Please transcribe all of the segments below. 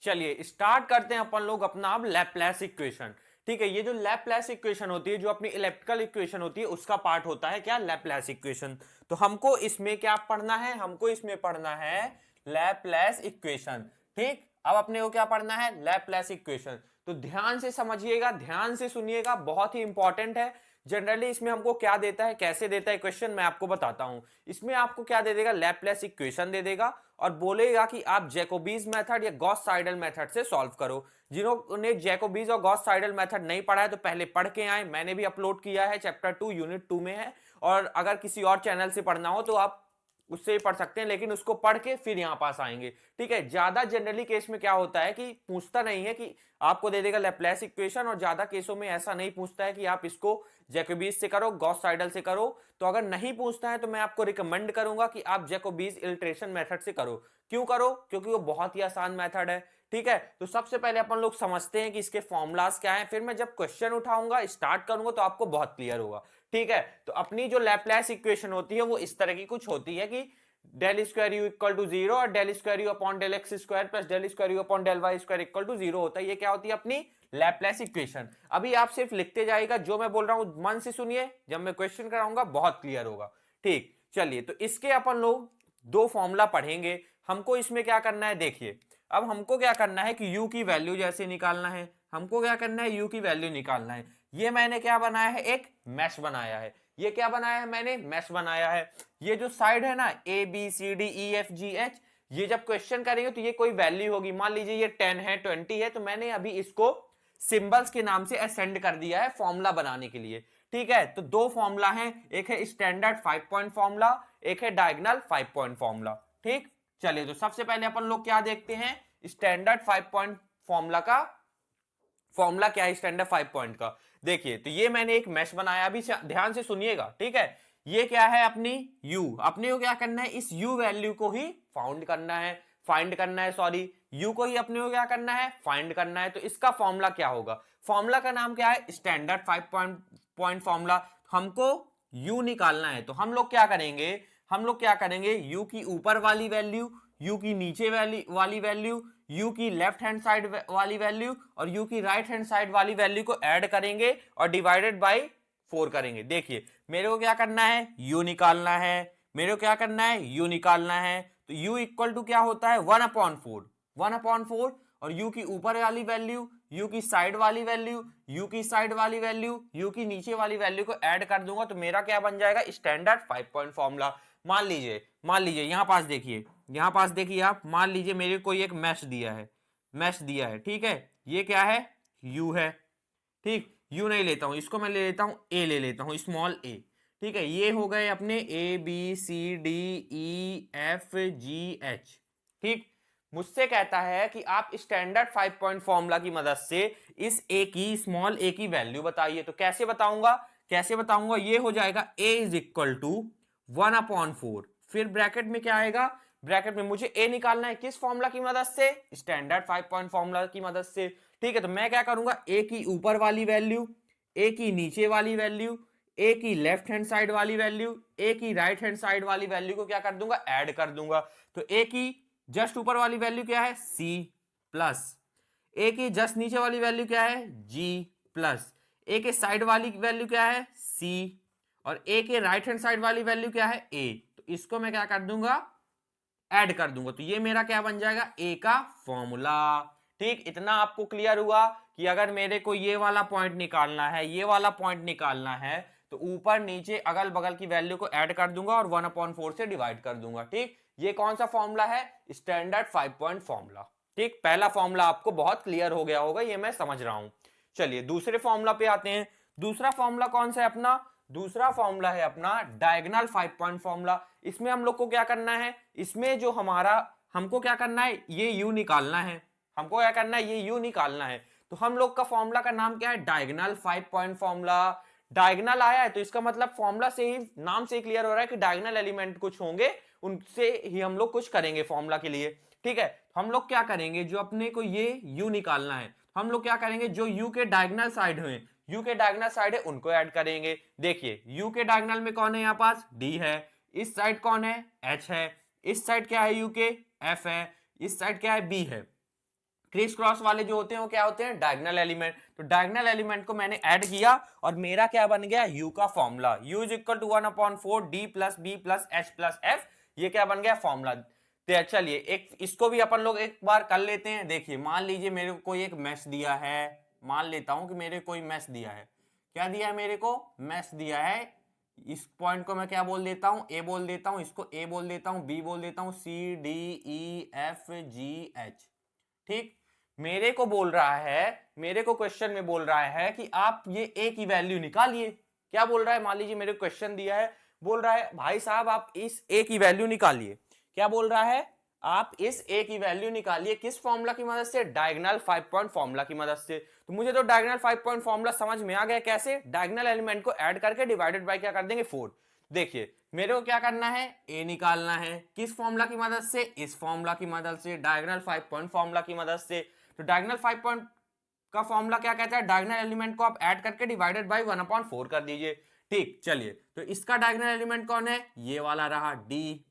चलिए स्टार्ट करते हैं अपन लोग अपना अब लैपलेस इक्वेशन। ठीक है, ये जो लैपलेस इक्वेशन होती है, जो अपनी इलेक्ट्रिकल इक्वेशन होती है, उसका पार्ट होता है क्या, लैपलेस इक्वेशन। तो हमको इसमें क्या पढ़ना है, हमको इसमें पढ़ना है लैपलेस इक्वेशन। ठीक, अब अपने को क्या पढ़ना है, लैपलेस इक्वेशन। तो ध्यान से समझिएगा, ध्यान से सुनिएगा, बहुत ही इंपॉर्टेंट है। जनरली इसमें हमको क्या देता है, कैसे देता है क्वेश्चन, मैं आपको बताता हूं। इसमें आपको क्या दे देगा, लैपलेस इक्वेशन दे देगा और बोलेगा कि आप जैकोबीज मेथड या गॉस साइडल मेथड से सॉल्व करो। जिन्होंने जैकोबीज और गॉस साइडल मेथड नहीं पढ़ा है तो पहले पढ़ के आए, मैंने भी अपलोड किया है, चैप्टर 2 यूनिट 2 में है। और अगर किसी और चैनल से पढ़ना हो तो आप उससे ही पढ़ सकते हैं, लेकिन उसको पढ़ के फिर यहां पास आएंगे। ठीक है, ज्यादा जनरली केस में क्या होता है कि पूछता नहीं है कि आपको दे देगा लैपलेस इक्वेशन, और ज्यादा केसों में ऐसा नहीं पूछता है कि आप इसको जैकोबीज से करो, गॉस साइडल से करो। तो अगर नहीं पूछता है तो मैं आपको रिकमेंड करूंगा कि आप जैकोबीज इल्ट्रेशन मेथड से करो। क्यों करो, क्योंकि वो बहुत ही आसान मेथड है। ठीक है, तो सबसे पहले अपन लोग समझते हैं कि इसके फॉर्मूलाज क्या हैं, फिर मैं जब क्वेश्चन उठाऊंगा, स्टार्ट करूंगा, तो आपको बहुत क्लियर होगा। ठीक है, तो अपनी जो लैपलेस इक्वेशन होती है वो इस तरह की कुछ होती है कि del square u equal to 0 और del square u upon del x square plus del square u upon del y square equal to 0 होता है। ये क्या होती है, अपनी लैपलेस इक्वेशन। अभी आप सिर्फ लिखते जाएगा, जो मैं बोल रहा हूं मन से सुनिए, जब मैं क्वेश्चन कराऊंगा बहुत क्लियर होगा। ठीक, चलिए, तो इसके अपन लोग दो फॉर्मूला पढ़ेंगे। हमको इसमें क्या करना है, देखिए, अब हमको क्या करना है कि u की वैल्यू जैसे निकालना है, हमको क्या करना है, u की वैल्यू निकालना है। ये मैंने क्या बनाया है, एक मैश बनाया है। ये क्या बनाया है, मैंने मैश बनाया है। ये जो साइड है ना, A B C D E F G H, ये जब क्वेश्चन करेंगे तो ये कोई वैल्यू होगी। मान लीजिए ये 10 है, 20 है, तो मैंने अभी इसको सिंबल्स के नाम से असेंड कर दिया है फॉर्मूला बनाने के लिए। ठीक है, तो दो फॉर्मूला है, एक है स्टैंडर्ड 5 पॉइंट फॉर्मूला, एक है डायगोनल 5 पॉइंट फॉर्मूला। ठीक, चलिए, तो सबसे पहले अपन लोग क्या देखते हैं, स्टैंडर्ड 5 पॉइंट फॉर्मूला का फॉर्मूला क्या है, स्टैंडर्ड 5 पॉइंट का। देखिए, तो ये मैंने एक मैश बनाया, अभी ध्यान से सुनिएगा। ठीक है, ये क्या है, अपनी u, अपने को क्या करना है, इस u वैल्यू को ही फाउंड करना है, फाइंड करना है, सॉरी, u को ही अपने को क्या करना है, फाइंड करना है। तो इसका फॉर्मूला क्या होगा, फॉर्मूला का नाम क्या है, स्टैंडर्ड 5 पॉइंट फॉर्मूला। हमको u निकालना है, तो हम लोग क्या करेंगे, हम लोग क्या करेंगे, u की ऊपर वाली वैल्यू, u की नीचे वाली वैल्यू, u की लेफ्ट हैंड साइड वाली वैल्यू और u की राइट हैंड साइड वाली वैल्यू को ऐड करेंगे और डिवाइडेड बाय 4 करेंगे। देखिए, मेरे को क्या करना है, u निकालना है, मेरे को क्या करना है, u निकालना है। तो u इक्वल टू क्या होता है, 1/4, 1/4, और u की ऊपर वाली वैल्यू, u की साइड वाली वैल्यू, u की साइड वाली वैल्यू, u की नीचे वाली वैल्यू को ऐड कर दूंगा, तो मेरा क्या बन जाएगा, स्टैंडर्ड 5 पॉइंट फॉर्मूला। मान लीजिए यहां पास देखिए, यहां पास देखिए आप, मान लीजिए मेरे को एक मैश दिया है, मैश दिया है। ठीक है, ये क्या है, u है। ठीक, u नहीं लेता हूं, इसको मैं ले लेता हूं a, ले लेता हूं स्मॉल a। ठीक है, ये हो गए अपने A B C D E F G H. ठीक, मुझसे कहता है कि आप स्टैंडर्ड 5 पॉइंट फॉर्मूला की मदद से इस a की, स्मॉल a की वैल्यू बताइए। तो कैसे बताऊंगा, कैसे बताऊंगा, ये हो जाएगा a इज इक्वल टू 1/4, फिर ब्रैकेट में क्या आएगा, ब्रैकेट में मुझे a निकालना है, किस फॉर्मूला की मदद से, स्टैंडर्ड 5 पॉइंट फॉर्मूला की मदद से। ठीक है, तो मैं क्या करूंगा, a की ऊपर वाली वैल्यू, a की नीचे वाली वैल्यू, a की लेफ्ट हैंड साइड वाली वैल्यू, a की राइट हैंड साइड वाली वैल्यू को क्या कर दूंगा, ऐड कर दूंगा। तो a की जस्ट ऊपर वाली वैल्यू क्या है, c प्लस, a की जस्ट नीचे वाली वैल्यू क्या है, g प्लस, a के साइड वाली वैल्यू क्या है, c, और a के राइट हैंड साइड वाली वैल्यू क्या है, a। तो इसको मैं क्या कर दूंगा, ऐड कर दूंगा, तो ये मेरा क्या बन जाएगा, a का फॉर्मूला। ठीक, इतना आपको क्लियर हुआ कि अगर मेरे को ये वाला पॉइंट निकालना है, ये वाला पॉइंट निकालना है, तो ऊपर नीचे अगल बगल की वैल्यू को ऐड कर दूंगा और 1/4 से डिवाइड कर दूंगा। ठीक, ये कौन सा फॉर्मूला है, स्टैंडर्ड 5 पॉइंट फॉर्मूला। ठीक, पहला फॉर्मूला आपको बहुत क्लियर हो गया होगा, ये मैं समझ रहा हूं। चलिए दूसरे फॉर्मूला पे आते हैं। दूसरा फॉर्मूला कौन सा है अपना, दूसरा फॉर्मूला है अपना डायगोनल 5 पॉइंट फॉर्मूला। इसमें हम लोग को क्या करना है, इसमें जो हमारा, हमको क्या करना है, ये u निकालना है, हमको क्या करना है, ये u निकालना है। तो हम लोग का फॉर्मूला का नाम क्या है, डायगोनल 5 पॉइंट फॉर्मूला। डायगोनल आया है तो इसका मतलब फॉर्मूला से ही, नाम से ही क्लियर हो रहा है कि डायगोनल एलिमेंट कुछ होंगे, उनसे ही हम लोग कुछ करेंगे फॉर्मूला के लिए। ठीक है, हम लोग क्या करेंगे, जो अपने को ये u निकालना है, हम लोग क्या करेंगे, जो u के डायगोनल साइड हुए, u के डायगोनल साइड है, उनको ऐड करेंगे। देखिए, u के डायगोनल में कौन है, यहाँ पास d है, इस साइड कौन है, h है, इस साइड क्या है, u के f है, इस साइड क्या है, b है। क्रिस क्रॉस वाले जो होते हैं वो क्या होते हैं, डायगोनल एलिमेंट। तो डायगोनल एलिमेंट को मैंने ऐड किया और मेरा क्या बन गया, u का formula, u is equal to 1/4 d plus B plus H plus F, ये क्या बन गया, फॉर्मूला। तो चलिए एक इसको भी अपन लोग एक बार कर लेते हैं। देखिए मान लीजिए मेरे को कोई एक मैश दिया है, मान लेता हूं कि मेरे कोई मैश दिया है, क्या दिया है मेरे को, मैश दिया है। इस पॉइंट को मैं क्या बोल देता हूं, ए बोल देता हूं, इसको ए बोल देता हूं, बी बोल देता हूं, C D E F G H. ठीक, मेरे को बोल रहा है, मेरे को क्वेश्चन में बोल रहा है कि आप ये ए की वैल्यू निकालिए। क्या बोल रहा है, मान लीजिए मेरे को क्वेश्चन दिया है, बोल रहा है भाई साहब आप इस ए की वैल्यू निकालिए। क्या बोल रहा है, आप इस ए की वैल्यू निकालिए किस फॉर्मूला की मदद से, डायगोनल 5 पॉइंट फॉर्मूला की मदद से। तो मुझे तो डायगोनल 5 पॉइंट फॉर्मूला समझ में आ गया, कैसे, डायगोनल एलिमेंट को ऐड करके डिवाइडेड बाय क्या कर देंगे, 4। देखिए मेरे को क्या करना है, ए निकालना है किस फॉर्मूला की मदद से, इस फॉर्मूला की मदद से, डायगोनल 5 पॉइंट फॉर्मूला की मदद से। तो डायगोनल 5 पॉइंट का फॉर्मूला क्या कहता है, डायगोनल एलिमेंट को आप ऐड करके डिवाइडेड बाय 1/4 कर दीजिए। ठीक, चलिए तो इसका डायगोनल एलिमेंट कौन है, ये वाला रहा डी।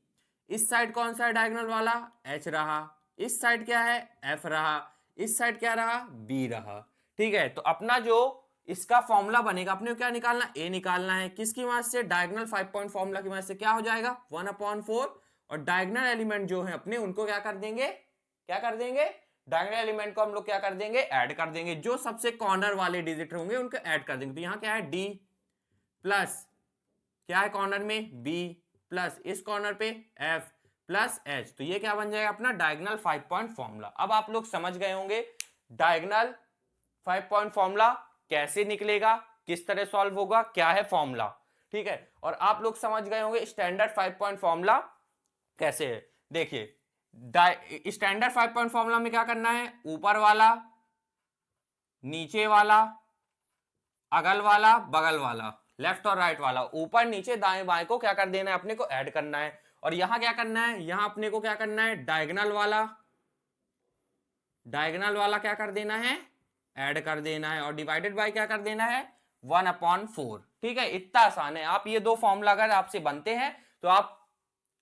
इस साइड कौन सा है डायगोनल वाला, एच रहा। इस साइड क्या है, एफ रहा। इस साइड क्या रहा, बी रहा। ठीक है, तो अपना जो इसका फॉर्मूला बनेगा, अपने को क्या निकालना, ए निकालना है किसकी मदद से, डायगोनल 5 पॉइंट फॉर्मूला की मदद से। क्या हो जाएगा, 1/4। और डायगोनल एलिमेंट जो है अपने, उनको क्या कर देंगे, क्या कर देंगे, डायगोनल एलिमेंट को हम लोग क्या कर देंगे, ऐड कर देंगे। जो सबसे कॉर्नर वाले डिजिट होंगे उनको ऐड कर देंगे। तो यहाँ क्या है, डी प्लस क्या है कॉर्नर में, बी प्लस इस कॉर्नर पे एफ प्लस एच। तो ये क्या बन जाएगा अपना डायगोनल 5 पॉइंट फॉर्मूला। अब आप लोग समझ गए होंगे डायगोनल 5 पॉइंट फॉर्मूला कैसे निकलेगा, किस तरह सॉल्व होगा, क्या है फॉर्मूला। ठीक है, और आप लोग समझ गए होंगे स्टैंडर्ड 5 पॉइंट फॉर्मूला कैसे है। देखिए स्टैंडर्ड 5 पॉइंट फॉर्मूला में क्या करना है, ऊपर वाला, नीचे वाला, अगल वाला, बगल वाला, लेफ्ट और राइट वाला, ऊपर नीचे दाएं बाएं को क्या कर देना है, अपने को ऐड करना है। और यहां क्या करना है, यहां अपने को क्या करना है, डायगोनल वाला, डायगोनल वाला क्या कर देना है, ऐड कर देना है। और डिवाइडेड बाय क्या कर देना है, 1/4। ठीक है, इतना आसान है। आप ये दो फॉर्मूला अगर आपसे बनते हैं तो आप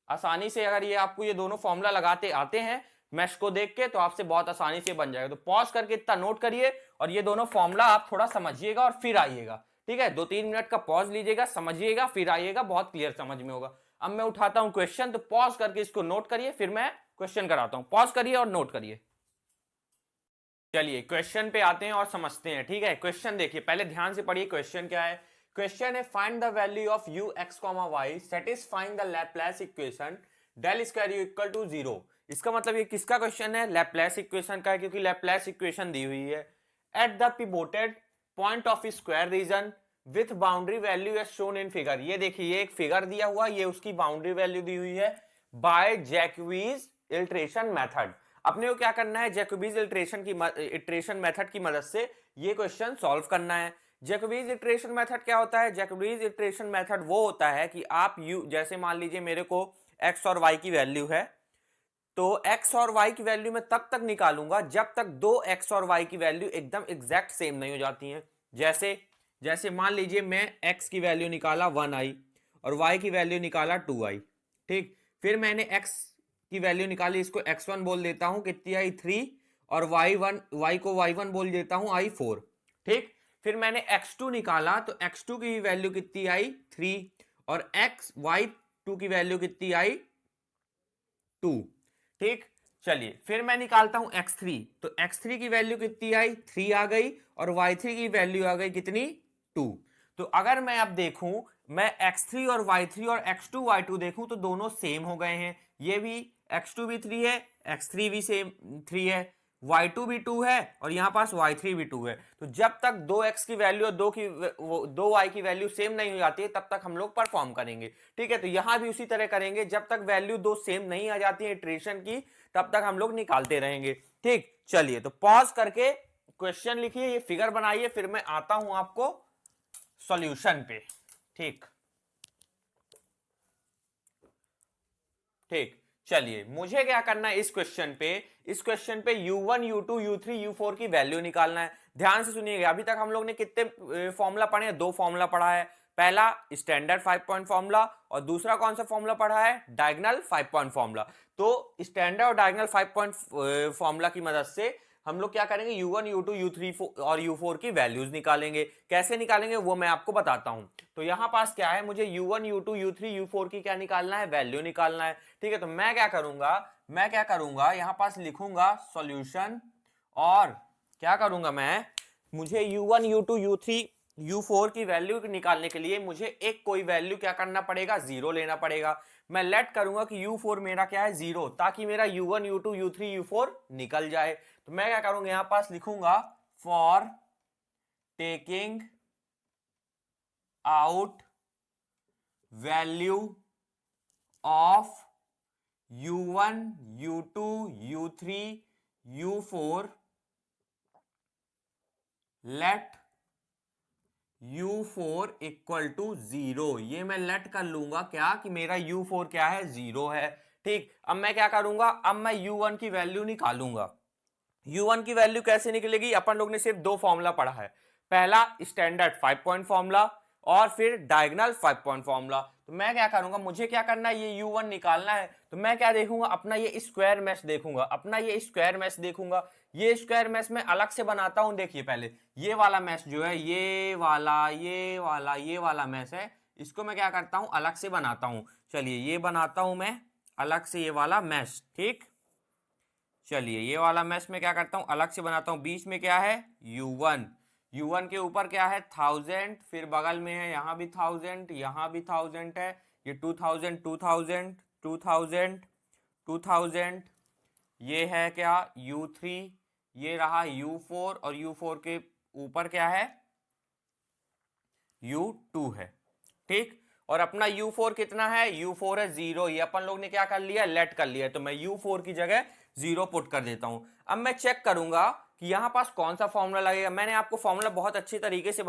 आसानी से, अगर ये आपको ये दोनों फॉर्मूला लगाते आते हैं मैश को देख के, तो आपसे बहुत आसानी से बन जाएगा। तो पॉज करके इतना नोट करिए और ये दोनों फॉर्मूला आप थोड़ा समझिएगा और फिर आइएगा। ठीक है, 2-3 मिनट का पॉज लीजिएगा, समझिएगा, फिर आइएगा, बहुत क्लियर समझ में होगा। अब मैं उठाता हूं क्वेश्चन, तो पॉज करके इसको नोट करिए, फिर मैं क्वेश्चन कराता हूं। पॉज करिए और नोट करिए। चलिए क्वेश्चन पे आते हैं और समझते हैं। ठीक है, क्वेश्चन देखिए, पहले ध्यान से पढ़िए क्वेश्चन क्या है। क्वेश्चन है find the value of u x, y satisfying the Laplace equation del square u equal to 0। इसका मतलब ये किसका क्वेश्चन है, लैप्लेस इक्वेशन का है, क्योंकि लैप्लेस इक्वेशन दी हुई है। At the pivoted point of square region with boundary value as shown in figure. ये देखिए ये एक फिगर दिया हुआ, ये उसकी बाउंड्री वैल्यू दी हुई है बाय जैकोबीज इटरेशन मेथड। अपने को क्या करना है, जैकोबीज इटरेशन मेथड की मदद से ये क्वेश्चन सॉल्व करना है। जैकोबीज इटरेशन मेथड क्या होता है, जैकोबीज इटरेशन मेथड वो होता है कि आप जैसे मान लीजिए मेरे को x और y की वैल्यू है, तो x और y की वैल्यू मैं तब तक निकालूंगा जब तक दो x और y की वैल्यू एकदम एग्जैक्ट सेम नहीं हो जाती हैं। जैसे मान लीजिए मैं x की वैल्यू निकाला 1i और y की वैल्यू निकाला 2i। ठीक, फिर मैंने x की वैल्यू निकाली, इसको x1 बोल देता हूं, कितनी आई 3, और y को y1 बोल देता हूं आई 4। ठीक, फिर मैंने x2 निकाला, तो x2 की वैल्यू कितनी आई 3, और y2 की वैल्यू कितनी आई 2। ठीक, चलिए फिर मैं निकालता हूं x3, तो x3 की वैल्यू कितनी आई 3 आ गई, और y3 की वैल्यू आ गई कितनी 2। तो अगर मैं अब देखूं, मैं x3 और y3 और x2 y2 देखूं तो दोनों सेम हो गए हैं। ये भी x2 भी 3 है, x3 भी सेम 3 है, y2 भी 2 है, और यहां पास y3 भी 2 है। तो जब तक 2x की वैल्यू और 2y की वैल्यू सेम नहीं हो जाती है तब तक हम लोग परफॉर्म करेंगे। ठीक है, तो यहां भी उसी तरह करेंगे, जब तक वैल्यू 2 सेम नहीं आ जाती है इटरेशन की तब तक हम लोग निकालते रहेंगे। ठीक, चलिए तो पॉज करके क्वेश्चन लिखिए, ये फिगर बनाइए, फिर मैं आता हूं आपको सॉल्यूशन पे। ठीक, चलिए मुझे क्या करना है, इस क्वेश्चन पे u1 u2 u3 u4 की वैल्यू निकालना है। ध्यान से सुनिएगा, अभी तक हम लोग ने कितने फॉर्मूला पढ़े हैं, 2 फॉर्मूला पढ़ा है। पहला स्टैंडर्ड 5 पॉइंट फॉर्मूला, और दूसरा कौन सा फॉर्मूला पढ़ा है, डायगोनल 5 पॉइंट फॉर्मूला। तो स्टैंडर्ड और डायगोनल 5 पॉइंट फॉर्मूला की मदद से हम लोग क्या करेंगे u1 u2 u3 और u4 की वैल्यूज निकालेंगे। कैसे निकालेंगे वो मैं आपको बताता हूं। तो यहां पास क्या है, मुझे u1 u2 u3 u4 की क्या निकालना है, वैल्यू निकालना है। ठीक है, तो मैं क्या करूंगा यहां पास लिखूंगा सॉल्यूशन, और क्या करूंगा मैं, मुझे u1 u2 u3 u4 की वैल्यू निकालने के लिए मुझे एक कोई वैल्यू क्या करना पड़ेगा, जीरो लेना पड़ेगा। मैं लेट करूंगा कि u4 मेरा क्या है, जीरो, ताकि मेरा u1 u2 u3 u4 निकल जाए। तो मैं क्या करूंगा, यहां पास लिखूंगा for taking out value of u1 u2 u3 u4 let u4 equal to zero. ये मैं लेट कर लूंगा क्या, कि मेरा u4 क्या है, जीरो है। ठीक, अब मैं क्या करूंगा, अब मैं u1 की वैल्यू निकालूंगा। u1 की वैल्यू कैसे निकलेगी, अपन लोग ने सिर्फ दो फॉर्मूला पढ़ा है, पहला स्टैंडर्ड 5 पॉइंट फॉर्मूला और फिर डायगोनल 5 पॉइंट फॉर्मूला। तो मैं क्या करूंगा, मुझे क्या करना है, ये u1 निकालना है। तो मैं क्या देखूंगा, अपना ये स्क्वायर मैश देखूंगा, ये स्क्वायर मैश में अलग से बनाता हूं। देखिए पहले ये वाला मैश जो है, ये वाला मैश है, इसको मैं क्या करता हूं, अलग से बनाता हूं। चलिए ये बनाता हूं मैं अलग से ये वाला मैश। ठीक, चलिए ये वाला मैश में क्या करता हूं, अलग से बनाता हूं। बीच में क्या है, u1 के ऊपर क्या है, 1000, फिर बगल में है यहाँ भी 1000, यहाँ भी 1000 है, ये 2000 2000 2000 2000, ये है क्या, u3, ये रहा u4, और u4 के ऊपर क्या है, u2 है। ठीक, और अपना u4 कितना है, u4 है जीरो। ये अपन लोग ने क्या कर लिया, लेट कर लिया। तो मैं u4 की जगह जीरो पुट कर देता हूं। अब मैं चेक करूंगा कि यहां पास कौन सा फॉर्मूला लगेगा। मैंने आपको फॉर्मूला बहुत अच्छी तरीके से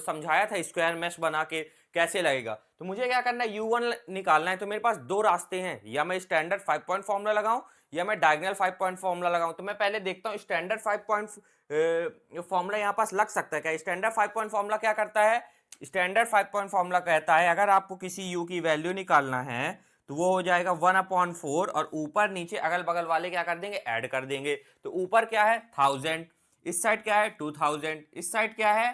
समझाया था, स्क्वायर मैश बना के कैसे लगेगा। तो मुझे क्या करना है, u1 निकालना है। तो मेरे पास दो रास्ते हैं, या मैं स्टैंडर्ड 5 पॉइंट फॉर्मूला लगाऊं या मैं डायगोनल 5 पॉइंट फॉर्मूला लगाऊं। तो मैं पहले देखता हूं स्टैंडर्ड 5 पॉइंट फॉर्मूला यहां पास लग सकता है क्या। स्टैंडर्ड 5 पॉइंट फॉर्मूला क्या करता है, स्टैंडर्ड 5 पॉइंट फॉर्मूला कहता है अगर आपको किसी u की वैल्यू निकालना है तो वो हो जाएगा 1/4, और ऊपर नीचे अगल बगल वाले क्या कर देंगे, ऐड कर देंगे। तो ऊपर क्या है 1000, इस साइड क्या है 2000, इस साइड क्या है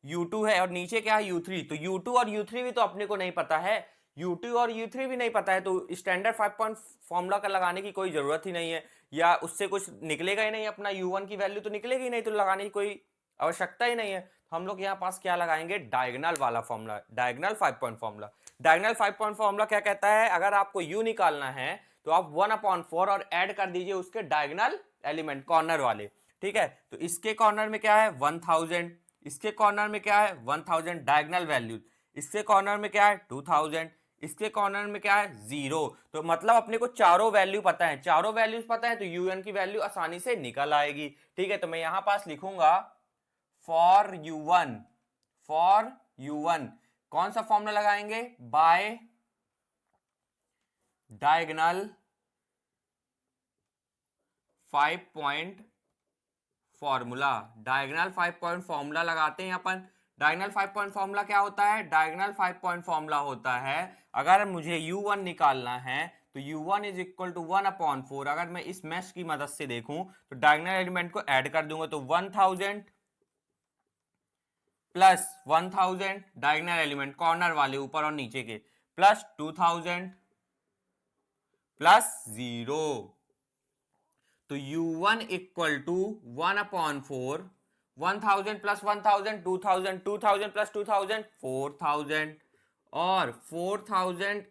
u2 है, और नीचे क्या है u3। तो u2 और u3 भी तो अपने को नहीं पता है, u2 और u3 भी नहीं पता है, तो स्टैंडर्ड 5 पॉइंट फॉर्मूला का लगाने की कोई जरूरत ही नहीं है, या उससे कुछ निकलेगा ही नहीं। अपना u1 की वैल्यू तो निकलेगी ही नहीं, तो लगाने की कोई आवश्यकता ही नहीं है। हम लोग यहाँ पास क्या लगाएंगे, डायगोनल वाला formula, diagonal 5 point formula. Diagonal 5 point formula क्या कहता है, अगर आपको u निकालना है तो आप 1/4 और ऐड कर दीजिए उसके डायगोनल एलिमेंट कॉर्नर वाले। ठीक है, तो इसके कॉर्नर में क्या है 1000, इसके कॉर्नर में क्या है 1000 डायगोनल वैल्यू, इसके कॉर्नर में क्या है 2000, इसके कॉर्नर में क्या है जीरो। तो मतलब अपने को चारों वैल्यू पता है, चारों वैल्यूज पता है, तो un की वैल्यू आसानी से निकल आएगी। ठीक है, तो मैं यहां पास लिखूंगा फॉर u1 कौन सा फॉर्मूला लगाएंगे, bye diagonal 5 point formula. Diagonal 5 point formula लगाते हैं अपन। डायगोनल 5 पॉइंट फॉर्मूला क्या होता है, डायगोनल 5 पॉइंट फॉर्मूला होता है अगर मुझे u1 निकालना है तो u1 इज इक्वल टू 1/4। अगर मैं इस मैश की मदद से देखूं तो डायगोनल एलिमेंट को ऐड कर दूंगा, तो 1000 प्लस 1000 डायगोनल एलिमेंट कॉर्नर वाले ऊपर और नीचे के, प्लस 2000 प्लस जीरो। तो u1 equal to 1/4, 1000 plus 1000 2000, 2000 plus 2000 4000, और 4000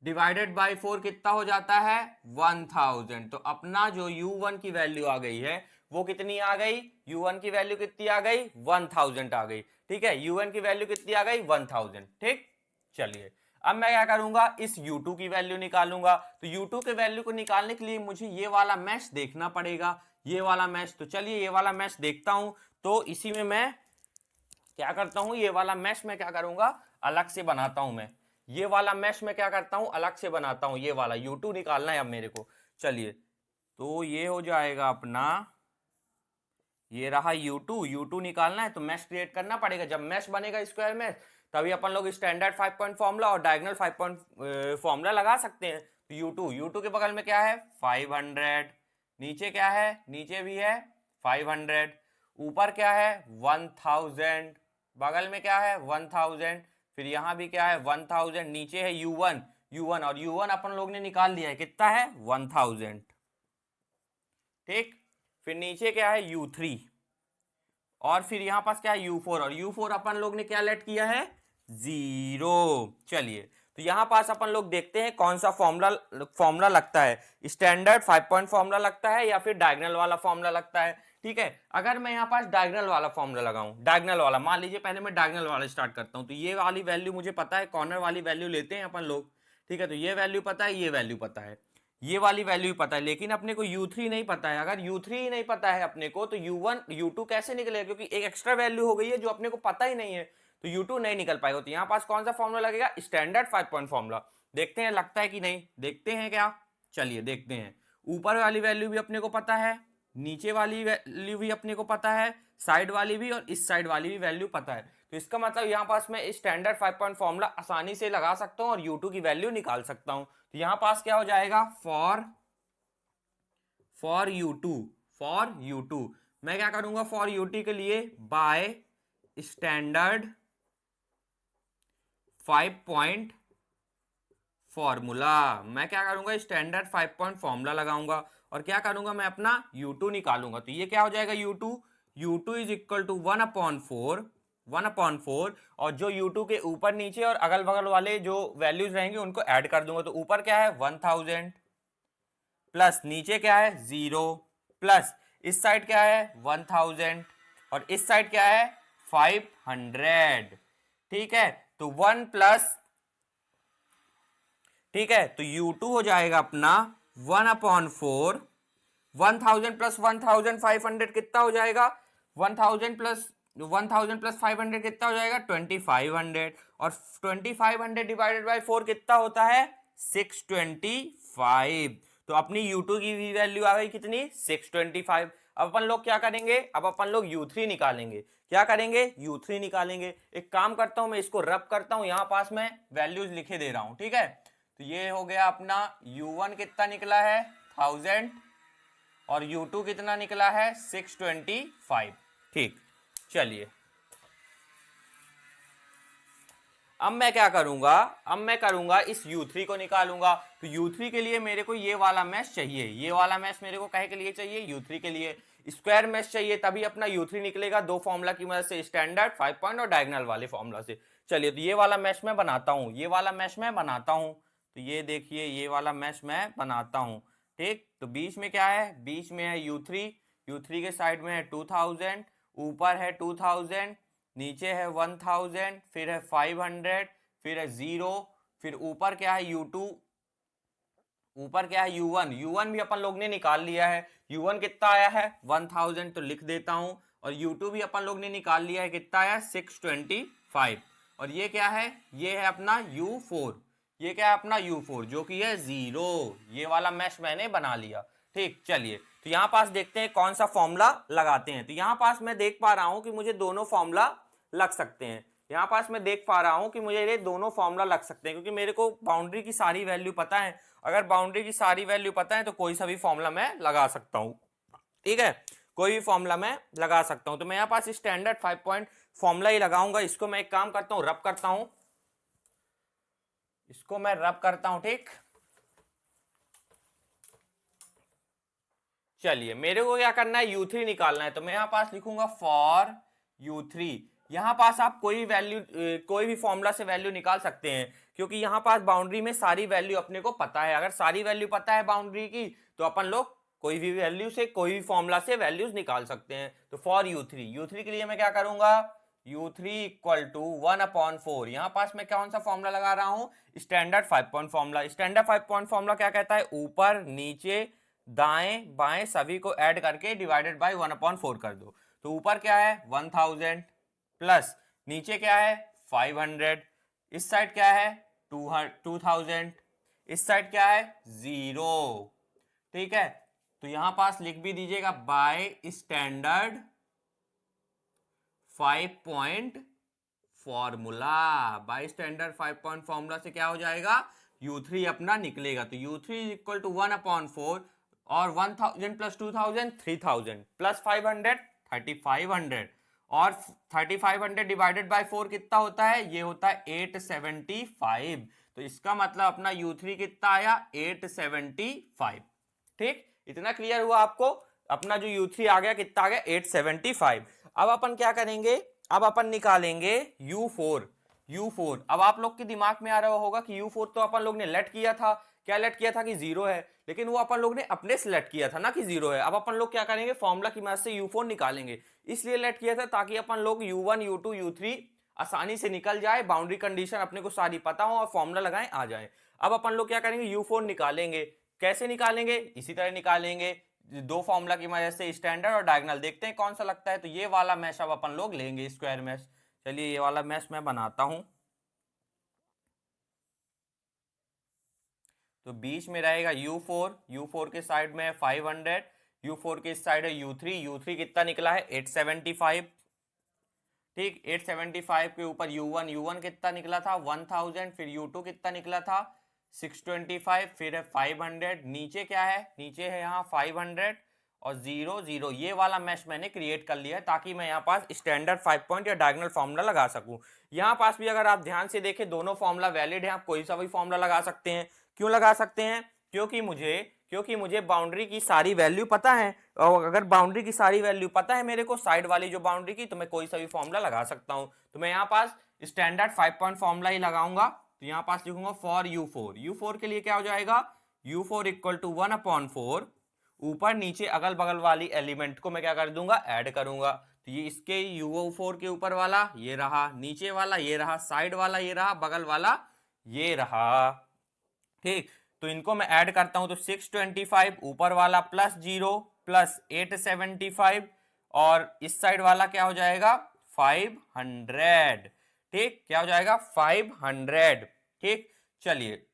डिवाइडेड बाय 4 कितना हो जाता है 1000। तो अपना जो u1 की वैल्यू आ गई है वो कितनी आ गई, u1 की वैल्यू कितनी आ गई 1000 आ गई। ठीक है, u1 की वैल्यू कितनी आ गई 1000। ठीक, चलिए अब मैं क्या करूंगा, इस u2 की वैल्यू निकालूंगा। तो u2 के वैल्यू को निकालने के लिए मुझे ये वाला मैश देखना पड़ेगा, ये वाला मैश। तो चलिए ये वाला मैश देखता हूं। तो इसी में मैं क्या करता हूं, ये वाला मैश में क्या करूंगा, अलग से बनाता हूं मैं। ये वाला मैश में क्या करता हूं, अलग से बनाता हूं। ये वाला u2 निकालना है अब मेरे को। चलिए तो ये हो जाएगा अपना, ये रहा u2 निकालना है तो मैश क्रिएट करना पड़ेगा। जब मैश बनेगा स्क्वायर मैश तभी अपन लोग स्टैंडर्ड 5 पॉइंट फॉर्मूला और डायगोनल 5 पॉइंट फॉर्मूला लगा सकते हैं। तो u2 के बगल में क्या है 500, नीचे क्या है, नीचे भी है 500, ऊपर क्या है 1000, बगल में क्या है 1000, फिर यहाँ भी क्या है 1000, नीचे है U1, और U1 अपन लोग ने निकाल लिया है, कितना है 1000, ठीक। फिर नीचे क्या है U3, और फिर यहाँ पास क्या है U4, और U4 अपन लोग ने क्या लेट किया है 0। चलिए तो यहाँ पास अपन लोग देखते हैं कौन सा फॉर्मूला लगता है, स्टैंडर्ड 5 पॉइंट फॉर्मूला लगता है या फिर डायगोनल वाला फॉर्मूला लगता है। ठीक है, अगर मैं यहाँ पास डायगोनल वाला फॉर्मूला लगाऊं, डायगोनल वाला मान लीजिए, पहले मैं डायगोनल वाला स्टार्ट करता हूं, तो ये वाली वैल्यू मुझे पता है, कॉर्नर वाली वैल्यू लेते हैं अपन लोग। ठीक है, तो ये वैल्यू पता है, ये वैल्यू पता है, ये वाली वैल्यू पता है, लेकिन अपने को U3 नहीं पता है। अगर U3 ही नहीं पता है अपने को तो U1 U2 कैसे निकलेगा, क्योंकि एक एक्स्ट्रा वैल्यू हो गई है जो अपने को पता ही नहीं है, तो U2 नहीं निकल पाएगा। तो यहाँ पास कौन सा फॉर्मूला लगेगा, स्टैंडर्ड 5 पॉइंट फॉर्मूला। देखते हैं लगता है कि नहीं, देखते हैं क्या, चलिए देखते हैं। ऊपर वाली वैल्यू भी अपने को पता है, नीचे वाली वैल्यू भी अपने को पता है, साइड वाली भी और इस साइड वाली भी वैल्यू पता है। तो इसका मतलब यहाँ पास मैं स्टैंडर्ड 5 पॉइंट फॉर्मूला आसानी से लगा सकता हूँ और U2 की वैल्यू निकाल सकता हूँ। तो यहाँ पास क्या हो जाएगा, फॉर U2 मैं क्या करूंगा, फॉर U2 के लिए बाय स्टैंडर्ड 5 पॉइंट फॉर्मूला, मैं क्या करूंगा स्टैंडर्ड 5 पॉइंट फॉर्मूला लगाऊंगा और क्या करूंगा, मैं अपना U2 निकालूंगा। तो ये क्या हो जाएगा, U2 इज इक्वल टू 1/4, और जो U2 के ऊपर नीचे और अगल बगल वाले जो वैल्यूज रहेंगे उनको ऐड कर दूंगा। तो ऊपर क्या है 1000 प्लस नीचे क्या है 0 प्लस इस साइड क्या है 1000 और इस साइड क्या है 500। ठीक है, तो 1 प्लस, ठीक है, तो U2 हो जाएगा अपना 1/4, 1000 प्लस 1500 कितना हो जाएगा, 1000 प्लस 500 कितना हो जाएगा 2500, और 2500 डिवाइडेड बाय 4 कितना होता है 625। तो अपनी U2 की भी वैल्यू आ गई कितनी 625। अब अपन लोग क्या करेंगे, अब अपन लोग U3 निकालेंगे। क्या करेंगे, U3 निकालेंगे। एक काम करता हूं, मैं इसको रब करता हूं, यहां पास मैं वैल्यूज लिखे दे रहा हूं। ठीक है, तो ये हो गया अपना U1 कितना निकला है 1000 और U2 कितना निकला है 625। ठीक, चलिए अब मैं क्या करूंगा, अब मैं करूंगा इस U3 को निकालूंगा। तो U3 के लिए मेरे को ये वाला मैश चाहिए, ये वाला मैश मेरे को कहे के लिए चाहिए, U3 के लिए स्क्वायर मैश चाहिए, तभी अपना U3 निकलेगा दो फॉर्मूला की मदद से, स्टैंडर्ड 5 पॉइंट और डायगोनल वाले फॉर्मूला से। चलिए तो ये वाला मैश मैं बनाता हूं, ये वाला मैश मैं बनाता हूं। तो ये देखिए ये वाला मैश मैं बनाता हूं। ठीक, तो बीच में क्या है, बीच में है U3 के साइड में है 2000, ऊपर है 2000, नीचे है 1000, फिर है 500, फिर है 0, फिर ऊपर क्या है U2, ऊपर क्या है U1 भी अपन लोग ने निकाल लिया है। U1 कितना आया है 1000, तो लिख देता हूं, और U2 भी अपन लोग ने निकाल लिया है, कितना आया 625। और ये क्या है, ये है अपना U4, ये क्या है अपना U4 जो कि है 0। ये वाला मैश मैंने बना लिया। ठीक, चलिए तो यहां पास देखते हैं कौन सा फॉर्मूला लगाते हैं। तो यहां पास मैं देख पा रहा हूं कि मुझे दोनों फॉर्मूला लग सकते हैं। यहां पास मैं देख पा रहा हूं कि मुझे ये दोनों फॉर्मूला लग सकते हैं, क्योंकि मेरे को बाउंड्री की सारी वैल्यू पता है। अगर बाउंड्री की सारी वैल्यू पता है तो कोई सा भी फॉर्मूला मैं लगा सकता हूं। ठीक है, कोई भी फॉर्मूला मैं लगा सकता हूं। तो मैं यहाँ पास स्टैंडर्ड 5 पॉइंट फॉर्मूला ही लगाऊंगा। इसको मैं एक काम करता हूं, रब करता हूं, इसको मैं रब करता हूं। ठीक, चलिए मेरे को क्या करना है, U3 निकालना है। तो मैं यहाँ पास लिखूंगा फॉर U3। यहाँ पास आप कोई वैल्यू, कोई भी फॉर्मूला से वैल्यू निकाल सकते हैं, क्योंकि यहाँ पास बाउंड्री में सारी वैल्यू अपने को पता है। अगर सारी वैल्यू पता है बाउंड्री की तो अपन लोग कोई भी वैल्यू से, कोई भी फॉर्मूला से वैल्यूज निकाल सकते हैं। तो फॉर U3 के लिए मैं क्या करूंगा, U3 इक्वल टू 1/4। यहाँ पास मैं कौन सा फॉर्मूला लगा रहा हूँ, standard 5 point formula. Standard 5 point formula क्या कहता है, ऊपर नीचे दाएं बाएं सभी को ऐड करके डिवाइडेड बाय 1/4 कर दो। तो ऊपर क्या है 1000 प्लस नीचे क्या है 500, इस साइड क्या है 2000, इस साइड क्या है 0। ठीक है, तो यहां पास लिख भी दीजिएगा by standard 5 point formula. By standard 5 point formula से क्या हो जाएगा, U3 अपना निकलेगा। तो U3 इक्वल टू 1/4, और 1000 प्लस 2000 3000 प्लस 500 3500 और 3500 डिवाइडेड बाय 4 कितना होता है, ये होता है 875। तो इसका मतलब अपना U3 कितना आया 875। ठीक, इतना क्लियर हुआ आपको। अपना जो U3 आ गया कितना आ गया 875। अब अपन क्या करेंगे, अब अपन निकालेंगे U4। अब आप लोग के दिमाग में आ रहा होगा कि U4 तो अपन लोग ने लेट किया था, क्या लेट किया था कि 0 है, लेकिन वो अपन लोग ने अपने सेलेक्ट किया था ना कि 0 है। अब अपन लोग क्या करेंगे, फॉर्मूला की मदद से U4 निकालेंगे। इसलिए लेट किया था ताकि अपन लोग U1 U2 U3 आसानी से निकल जाए, बाउंड्री कंडीशन अपने को सारी पता हो और फॉर्मूला लगाएं आ जाए। अब अपन लोग क्या करेंगे, U4 निकालेंगे। कैसे निकालेंगे, इसी तरह निकालेंगे, दो फॉर्मूला की मदद से, स्टैंडर्ड और डायगोनल। देखते हैं कौन सा लगता है। तो ये वाला मैश अब अपन लोग लेंगे, स्क्वायर मैश। चलिए ये वाला मैश मैं बनाता हूं। तो बीच में रहेगा U4 के साइड में 500, U4 के इस साइड है U3 कितना निकला है 875। ठीक, 875 के ऊपर U1 कितना निकला था 1000, फिर U2 कितना निकला था 625, फिर है 500, नीचे क्या है, नीचे है यहाँ 500 और 0 ये वाला मैश मैंने क्रिएट कर लिया है ताकि मैं यहाँ पास स्टैंडर्ड 5 पॉइंट या डायगोनल फॉर्मूला लगा सकूं। यहाँ पास भी अगर आप ध्यान से देखें दोनों फॉर्मूला वैलिड है, आप कोई सा भी फॉर्मूला लगा सकते हैं। क्यों लगा सकते हैं, क्योंकि मुझे बाउंड्री की सारी वैल्यू पता है, और अगर बाउंड्री की सारी वैल्यू पता है मेरे को साइड वाली जो बाउंड्री की, तो मैं कोई सा भी फॉर्मूला लगा सकता हूं। तो मैं यहाँ पास स्टैंडर्ड 5 पॉइंट फॉर्मूला ही लगाऊंगा। तो यहाँ पास लिखूंगा फॉर U4 के लिए क्या हो जाएगा, U4 इक्वल टू 1/4, ऊपर नीचे अगल बगल वाली एलिमेंट को मैं क्या कर दूंगा, ऐड करूंगा। तो ये इसके U4 के ऊपर वाला ये रहा, नीचे वाला ये रहा, साइड वाला ये रहा, बगल वाला ये रहा। ठीक, तो इनको मैं ऐड करता हूं। तो 625 ऊपर वाला प्लस 0 प्लस 875 और इस साइड वाला क्या हो जाएगा 500। ठीक, क्या हो जाएगा 500। ठीक, चलिए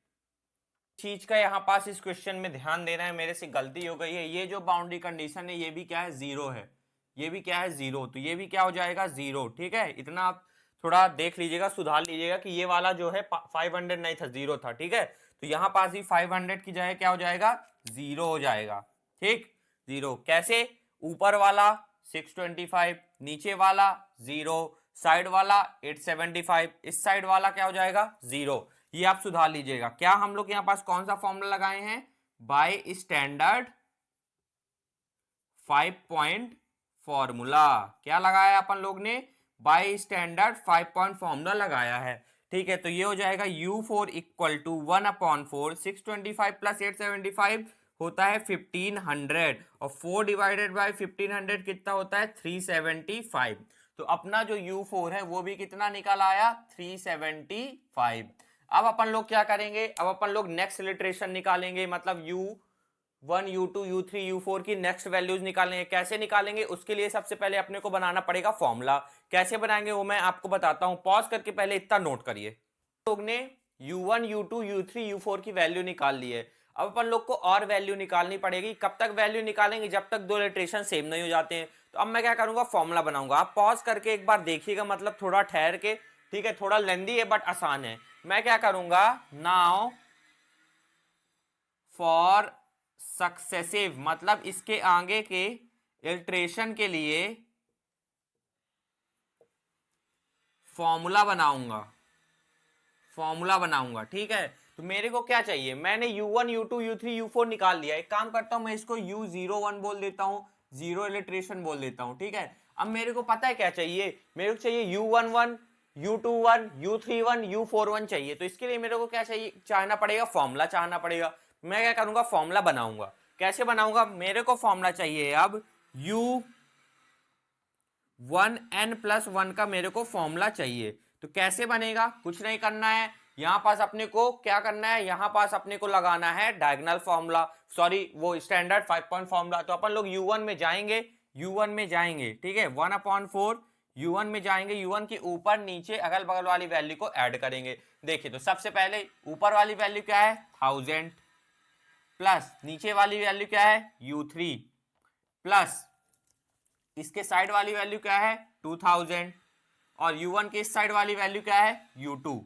चीज का यहाँ पास इस क्वेश्चन में ध्यान देना है, मेरे से गलती हो गई है। ये जो बाउंड्री कंडीशन है ये भी क्या है 0 है, ये भी क्या है 0, तो ये भी क्या हो जाएगा 0। ठीक है, इतना आप थोड़ा देख लीजिएगा, सुधार लीजिएगा कि ये वाला जो है 500 नहीं था 0 था। ठीक है, तो यहाँ पास भी 500 की जगह क्या हो जाएगा 0 हो जाएगा। ठीक, 0 कैसे, ऊपर वाला 625, नीचे वाला 0, साइड वाला 875, इस साइड वाला क्या हो जाएगा 0। ये आप सुधार लीजिएगा। क्या हम लोग यहाँ पास कौन सा फॉर्मूला लगाए हैं, बाय स्टैंडर्ड 5 पॉइंट फॉर्मूला। क्या लगाया अपन लोग ने, बाय स्टैंडर्ड 5 पॉइंट फॉर्मूला लगाया है। ठीक है, तो ये हो जाएगा U4 इक्वल टू 1/4, 625 प्लस 875 होता है 1500 और 4 डिवाइडेड बाय 1500 कितना होता है 375। तो अपना जो U4 है वो भी कितना निकल आया 375। अब अपन लोग क्या करेंगे, अब अपन लोग नेक्स्ट इटरेशन निकालेंगे, मतलब U1 U2 U3 U4 की नेक्स्ट वैल्यूज निकालेंगे। कैसे निकालेंगे, उसके लिए सबसे पहले अपने को बनाना पड़ेगा फॉर्मूला। कैसे बनाएंगे वो मैं आपको बताता हूं, पॉज करके पहले इतना नोट करिए। लोग ने U1 U2 U3 U4 की वैल्यू निकाल ली है। अब अपन लोग को और वैल्यू निकालनी पड़ेगी। कब तक वैल्यू निकालेंगे, जब तक दो इटरेशन सेम नहीं हो जाते हैं। तो अब मैं क्या करूंगा, फॉर्मूला बनाऊंगा। आप पॉज करके एक बार देखिएगा, मतलब थोड़ा ठहर के। ठीक है, थोड़ा लेंदी है बट आसान है। मैं क्या करूंगा, नाउ फॉर सक्सेसिव, मतलब इसके आगे के इटरेशन के लिए फॉर्मूला बनाऊंगा। ठीक है, तो मेरे को क्या चाहिए, मैंने U1 U2 U3 U4 निकाल लिया। एक काम करता हूं, मैं इसको U01 बोल देता हूं, 0 इटरेशन बोल देता हूं। ठीक है, अब मेरे को पता है क्या चाहिए, मेरे को चाहिए U11 U21 U31 U41 चाहिए। तो इसके लिए मेरे को क्या चाहिए, चाहना पड़ेगा फॉर्मूला चाहना पड़ेगा। मैं क्या करूंगा, फॉर्मूला बनाऊंगा। कैसे बनाऊंगा, मेरे को फॉर्मूला चाहिए अब U1n+1 का मेरे को फॉर्मूला चाहिए। तो कैसे बनेगा, कुछ नहीं करना है, यहां पास अपने को क्या करना है, यहां पास अपने को लगाना है डायगोनल फॉर्मूला, सॉरी वो स्टैंडर्ड 5 पॉइंट फॉर्मूला। तो अपन लोग U1 में जाएंगे, ठीक है, 1/4 U1 में जाएंगे, U1 के ऊपर नीचे अगल बगल वाली वैल्यू को ऐड करेंगे। देखिए, तो सबसे पहले ऊपर वाली वैल्यू क्या है 1000 प्लस नीचे वाली वैल्यू क्या है U3 प्लस इसके साइड वाली वैल्यू क्या है 2000 और U1 के इस साइड वाली वैल्यू क्या है U2।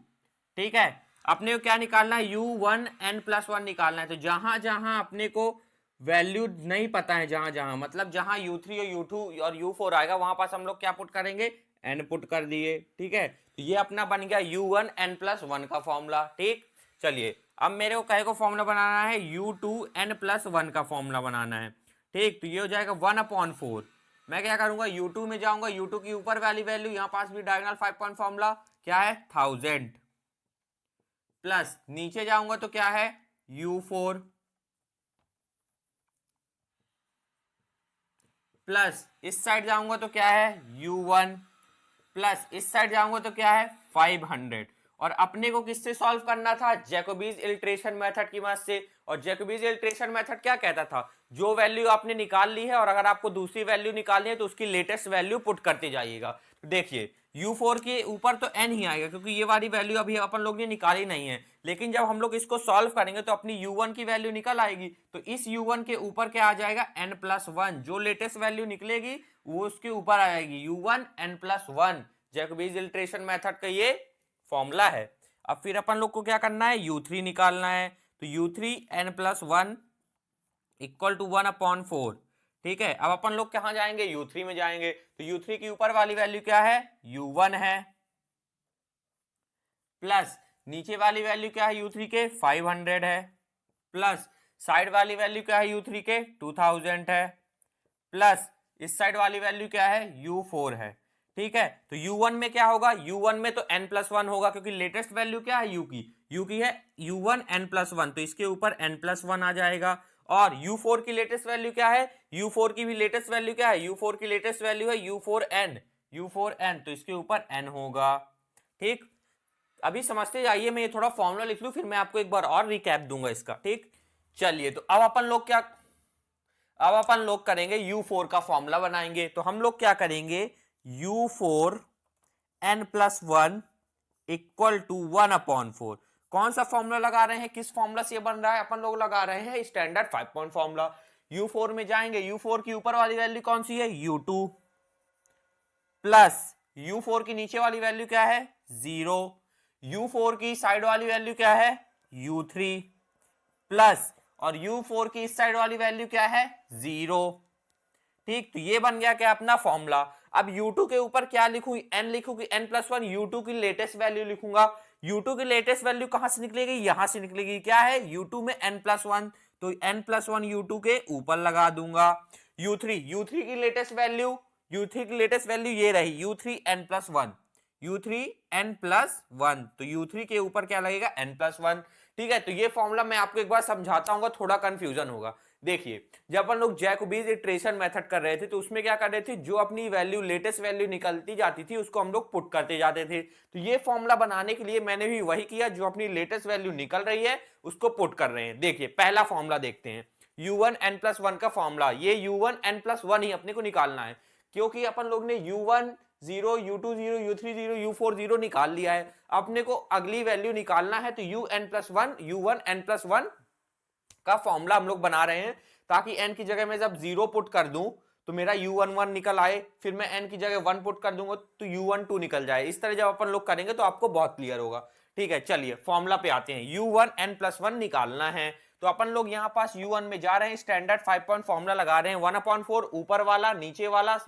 ठीक है, अपने को क्या निकालना है, U1n+1 निकालना है। तो जहां जहां अपने को वैल्यू नहीं पता है जहां जहां, मतलब जहां u3 और u2 और u4 आएगा वहां पास हम लोग क्या पुट करेंगे, n पुट कर दिए। ठीक है, तो ये अपना बन गया u1 n+1 का फॉर्मूला। ठीक, चलिए अब मेरे को कहे को फॉर्मूला बनाना है u2 n+1 का फॉर्मूला बनाना है। ठीक, तो ये हो जाएगा 1/4। मैं क्या करूंगा, u2 में जाऊंगा, u2 की ऊपर वाली वैल्यू यहां पास भी डायगोनल 5 पॉइंट फॉर्मूला क्या है 1000, प्लस नीचे जाऊंगा तो क्या है u4, प्लस इस साइड जाऊंगा तो क्या है u1, प्लस इस साइड जाऊंगा तो क्या है 500। और अपने को किससे सॉल्व करना था, जैकोबीज इल्ट्रेशन मेथड की मदद से। और जैकोबीज इल्ट्रेशन मेथड क्या कहता था, जो वैल्यू आपने निकाल ली है और अगर आपको दूसरी वैल्यू निकालनी है तो उसकी लेटेस्ट वैल्यू पुट करते जाइएगा। तो देखिए u4 के ऊपर तो n ही आएगा क्योंकि ये वाली वैल्यू अभी अपन लोग ने निकाली नहीं है, लेकिन जब हम लोग इसको सॉल्व करेंगे तो अपनी u1 की वैल्यू निकल आएगी। तो इस u1 के ऊपर क्या आ जाएगा n+1, जो लेटेस्ट वैल्यू निकलेगी वो उसके ऊपर आएगी u1 n+1। जैकोबीज इल्ट्रेशन मेथड का ये फॉर्मूला है। अब फिर अपन लोग को क्या करना है, u3 निकालना है। तो u3 n+1 इक्वल टू 1/4। ठीक है, अब अपन लोग कहां जाएंगे, u3 में जाएंगे। तो u3 की ऊपर वाली वैल्यू क्या है u1 है, प्लस नीचे वाली वैल्यू क्या है u3 के 500 है, प्लस साइड वाली वैल्यू क्या है u3 के 2000 है, प्लस इस साइड वाली वैल्यू क्या है u4 है। ठीक है, तो u1 में क्या होगा, u1 में तो n+1 होगा क्योंकि लेटेस्ट वैल्यू क्या है u की है u1 n+1, तो इसके ऊपर n+1 आ जाएगा। और u4 की लेटेस्ट वैल्यू क्या है, u4 की भी लेटेस्ट वैल्यू क्या है, u4 की लेटेस्ट वैल्यू है u4n, तो इसके ऊपर n होगा। ठीक, अभी समझते जाइए, मैं ये थोड़ा फॉर्मूला लिख लूं फिर मैं आपको एक बार और रिकैप दूंगा इसका। ठीक, चलिए तो अब अपन लोग करेंगे u4 का फॉर्मूला बनाएंगे। तो हम लोग क्या करेंगे, u4 n+1 इक्वल टू 1/4। कौन सा फॉर्मूला लगा रहे हैं, किस फॉर्मूला से बन रहा है, अपन लोग लगा रहे हैं स्टैंडर्ड 5 पॉइंट फॉर्मूला। u4 में जाएंगे, u4 की ऊपर वाली वैल्यू कौन सी है u2, प्लस u4 की नीचे वाली वैल्यू क्या है 0, u4 की साइड वाली वैल्यू क्या है u3, प्लस और u4 की इस साइड वाली वैल्यू क्या है 0। ठीक, तो ये बन गया क्या अपना फॉर्मूला। अब u2 के ऊपर क्या लिखूं, n लिखूं कि n+1, u2 की लेटेस्ट वैल्यू लिखूंगा। u2 की लेटेस्ट वैल्यू कहां से निकलेगी, यहां से निकलेगी, क्या है u2 में n+1, तो n+1 u2 के ऊपर लगा दूंगा। u3 की लेटेस्ट वैल्यू ये रही u3 n+1, तो u3 के ऊपर क्या लगेगा n+1। ठीक है, तो ये फॉर्मूला मैं आपको एक बार समझाता हूँ, थोड़ा कंफ्यूजन होगा। देखिए, जब अपन लोग जैकोबीज इटरेशन मेथड कर रहे थे तो उसमें क्या कर रहे थे, जो अपनी वैल्यू लेटेस्ट वैल्यू निकलती जाती थी उसको हम लोग पुट करते जाते थे। तो ये फॉर्मूला बनाने के लिए मैंने भी वही किया, जो अपनी लेटेस्ट वैल्यू निकल रही है उसको पुट कर रहे हैं। देखिए पहला फॉर्मूला देखते हैं, u1 n+1 का फॉर्मूला। ये u1 n+1 ही अपने को निकालना है क्योंकि अपन लोग ने u1 0, u2 0, u3 0, u4 0 निकाल लिया है। अपने को अगली वैल्यू निकालना है तो u1 n+1 का फॉर्मूला हम लोग बना रहे हैं ताकि n की जगह मैं जब 0 पुट कर दूं तो मेरा u11 निकल आए, फिर मैं n की जगह 1 पुट कर दूंगा तो u12 निकल जाए। इस तरह जब अपन लोग करेंगे तो आपको बहुत क्लियर होगा। ठीक है, चलिए फॉर्मूला पे आते हैं, u1 n+1 निकालना है। तो अपन लोग यहाँ पास u1 में जा रहे हैं, स्टैंडर्ड 5 पॉइंट फॉर्मूला लगा रहे हैं, 1/4 ऊपर वाला, नीचे वाला,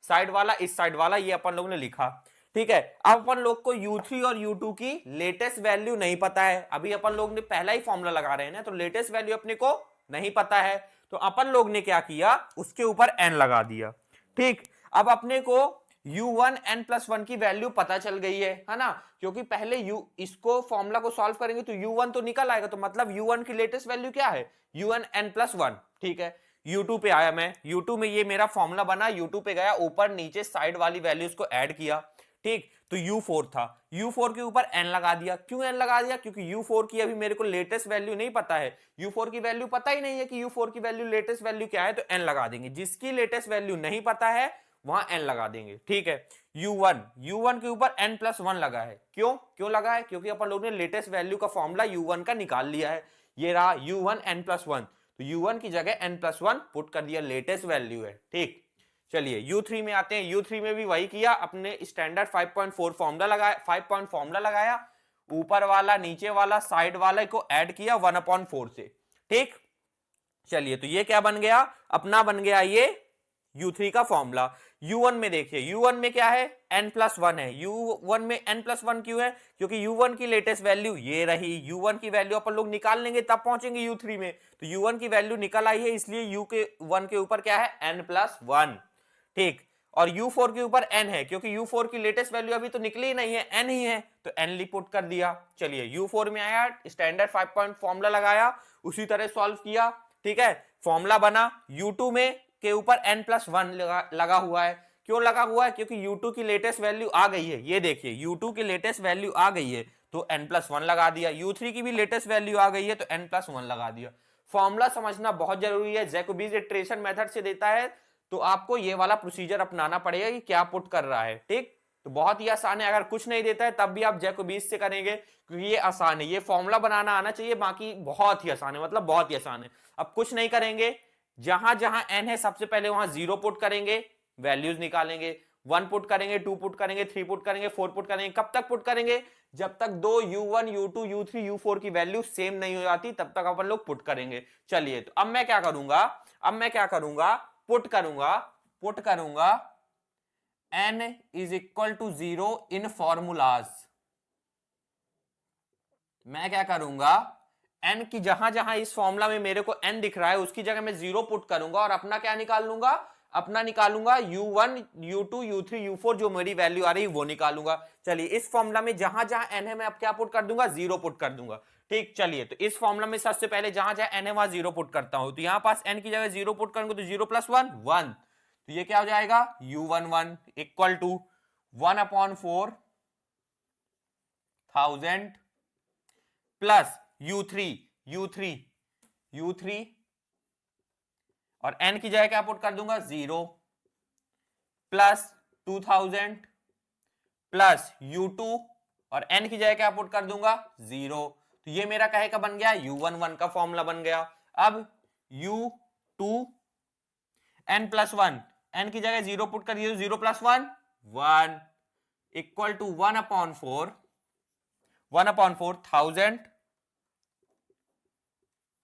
साइड वाला, इस साइड वाला, ये अपन लोग ने लिखा। ठीक है, अब अपन लोग को u3 और u2 की लेटेस्ट वैल्यू नहीं पता है। अभी अपन लोग ने पहला ही फॉर्मूला लगा रहे हैं ना, तो लेटेस्ट वैल्यू अपने को नहीं पता है, तो अपन लोग ने क्या किया, उसके ऊपर n लगा दिया। ठीक, अब अपने को u1 n+1 की वैल्यू पता चल गई है ना, क्योंकि पहले इसको फॉर्मूला को सॉल्व करेंगे तो u1 तो निकल आएगा, तो मतलब u1 की लेटेस्ट वैल्यू क्या है u1 n+1। ठीक है, u2 पे आया मैं, u2 में ये मेरा फॉर्मूला बना, u2 पे गया, ऊपर नीचे साइड वाली वैल्यूज को ऐड किया। ठीक, तो u4 था, u4 के ऊपर n लगा दिया। क्यों n लगा दिया, क्योंकि u4 की अभी मेरे को लेटेस्ट वैल्यू नहीं पता है, u4 की वैल्यू पता ही नहीं है कि u4 की वैल्यू लेटेस्ट वैल्यू क्या है, तो n लगा देंगे। जिसकी लेटेस्ट वैल्यू नहीं पता है वहां n लगा देंगे। ठीक है, u1 के ऊपर n+1 लगा है। क्यों लगा है, क्योंकि अपन लोग ने लेटेस्ट वैल्यू का फॉर्मूला u1 का निकाल लिया है, ये रहा u1 n+1, तो u1 की जगह n+1 पुट कर दिया, लेटेस्ट वैल्यू है। ठीक, चलिए u3 में आते हैं, u3 में भी वही किया, अपने स्टैंडर्ड 5.4 फॉर्मूला लगाया, 5 पॉइंट फॉर्मूला लगाया, ऊपर वाला, नीचे वाला, साइड वाला को ऐड किया 1/4 से। ठीक, चलिए, तो ये क्या बन गया अपना, बन गया ये U3 का फॉर्मूला। U1 में देखिए, U1 में क्या है, n+1 है। U1 में n+1 क्यों है, क्योंकि U1 की लेटेस्ट वैल्यू ये रही। U1 की वैल्यू अपन लोग निकाल लेंगे तब पहुंचेंगे U3 में, तो U1 की वैल्यू निकल आई है, इसलिए U1 के ऊपर क्या है, n+1। ठीक, और U4 के ऊपर n है, क्योंकि U4 की लेटेस्ट वैल्यू अभी तो निकली ही नहीं है, n ही है, तो n पुट कर दिया। चलिए, U4 में आया, स्टैंडर्ड 5 पॉइंट फॉर्मूला लगाया, उसी तरह सॉल्व किया। ठीक है, फॉर्मूला बना। U2 में के ऊपर n+1 लगा हुआ है। क्यों लगा हुआ है, क्योंकि U2 की लेटेस्ट वैल्यू आ गई है। ये देखिए, U2 की लेटेस्ट वैल्यू आ गई है, तो n+1 लगा दिया। U3 की भी लेटेस्ट वैल्यू आ गई है, तो n+1 लगा दिया। फॉर्मूला समझना बहुत जरूरी है। जैकोबीज इटरेशन मेथड से देता है, तो आपको ये वाला प्रोसीजर अपनाना पड़ेगा कि क्या पुट कर रहा है। ठीक, तो बहुत ही आसान है। अगर कुछ नहीं देता है तब भी आप जैकोबीज से करेंगे, क्योंकि ये आसान है। ये फॉर्मूला बनाना आना चाहिए, बाकी बहुत ही आसान है, मतलब बहुत ही आसान है। अब कुछ नहीं करेंगे, जहां जहां n है सबसे पहले वहां 0 पुट करेंगे, वैल्यूज निकालेंगे। 1 पुट करेंगे, 2 पुट करेंगे, 3 पुट करेंगे, 4 पुट करेंगे। कब तक पुट करेंगे, जब तक दो U1 U2 U3 U4 की वैल्यू सेम नहीं हो जाती, तब तक अपन लोग पुट करेंगे। चलिए, तो अब मैं क्या करूंगा, पुट करूंगा n is equal to 0 in formulas. मैं क्या करूंगा, n की जहां जहां इस फॉर्मूला में मेरे को n दिख रहा है, उसकी जगह मैं 0 पुट करूंगा, और अपना क्या निकाल लूंगा, अपना निकालूंगा U1 U2 U3 U4 जो मेरी वैल्यू आ रही है वो निकालूंगा। चलिए, इस फॉर्मूला में जहां जहां n है मैं अब क्या पुट कर दूंगा, 0 पुट कर दूंगा। ठीक, चलिए, तो इस फॉर्मूला में सबसे पहले जहां जहां n है वहां 0 पुट करता हूं। तो यहां पास n की जगह 0 पुट करूंगा, तो 0+1 1, तो ये क्या हो जाएगा, U11 equal to 1/4,1000 plus U3 और n की जगह क्या पुट कर दूंगा, 0 प्लस 2000 प्लस U2 और n की जगह क्या पुट कर दूंगा, 0। तो ये मेरा कहे का बन गया, U11 का फॉर्मूला बन गया। अब U2 n+1, n की जगह 0 पुट कर दिए, 0+1 1 इक्वल टू 1/4,1000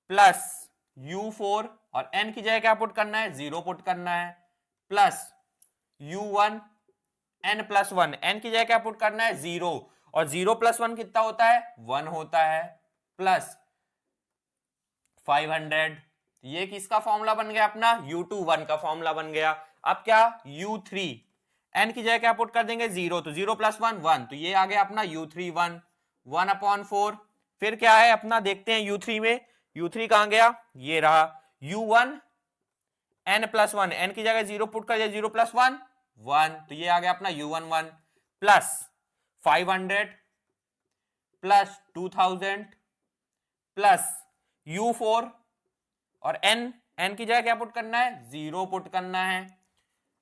प्लस U4 और n की जगह क्या पुट करना है, 0 पुट करना है, प्लस U1 n+1, n की जगह क्या पुट करना है, 0, और 0+1 कितना होता है, 1 होता है, प्लस 500। ये किसका फॉर्मूला बन गया, अपना U21 का फॉर्मूला बन गया। अब क्या, U3 n की जगह क्या पुट कर देंगे, 0, तो 0+1 1, तो ये आ गया अपना U31 1/4। फिर क्या है अपना, देखते हैं U3 में, U3 कहां गया, ये रहा, U1 n+1, n की जगह 0 पुट कर दिया, 0+1 1, तो ये आ गया अपना U11 plus 500 plus 2000 plus U4 और n की जगह क्या पुट करना है, 0 पुट करना है।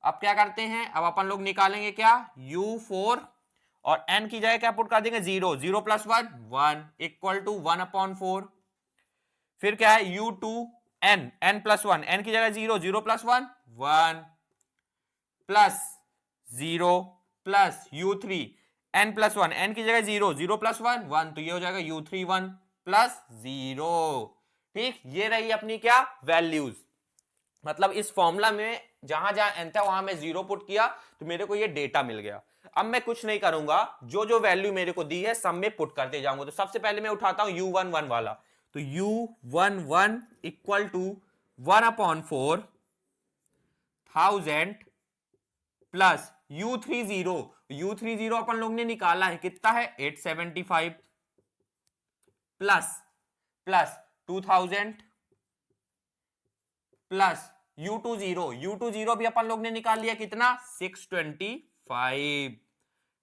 अब क्या करते हैं, अब अपन लोग निकालेंगे क्या, U4 और n की जगह क्या पुट कर देंगे, 0, 0+1 1 इक्वल टू 1/4। फिर क्या है, U2 n+1, n की जगह 0, 0+1 1 plus 0 plus U3 n+1, n की जगह 0, 0+1 1, तो ये हो जाएगा U31 प्लस 0। ठीक, ये रही अपनी क्या, वैल्यूज। मतलब इस फॉर्मूला में जहां जहां n था वहां मैं 0 पुट किया, तो मेरे को ये डेटा मिल गया। अब मैं कुछ नहीं करूंगा, जो जो वैल्यू मेरे को दी है सब में पुट करते जाऊंगा। तो सबसे पहले मैं उठाता हूं U11 वाला, तो U11 equal to 1/4,1000 plus U30 अपन लोग ने निकाला है, कितना है, 875 प्लस 2000 प्लस U20 भी अपन लोग ने निकाल लिया, कितना, 625।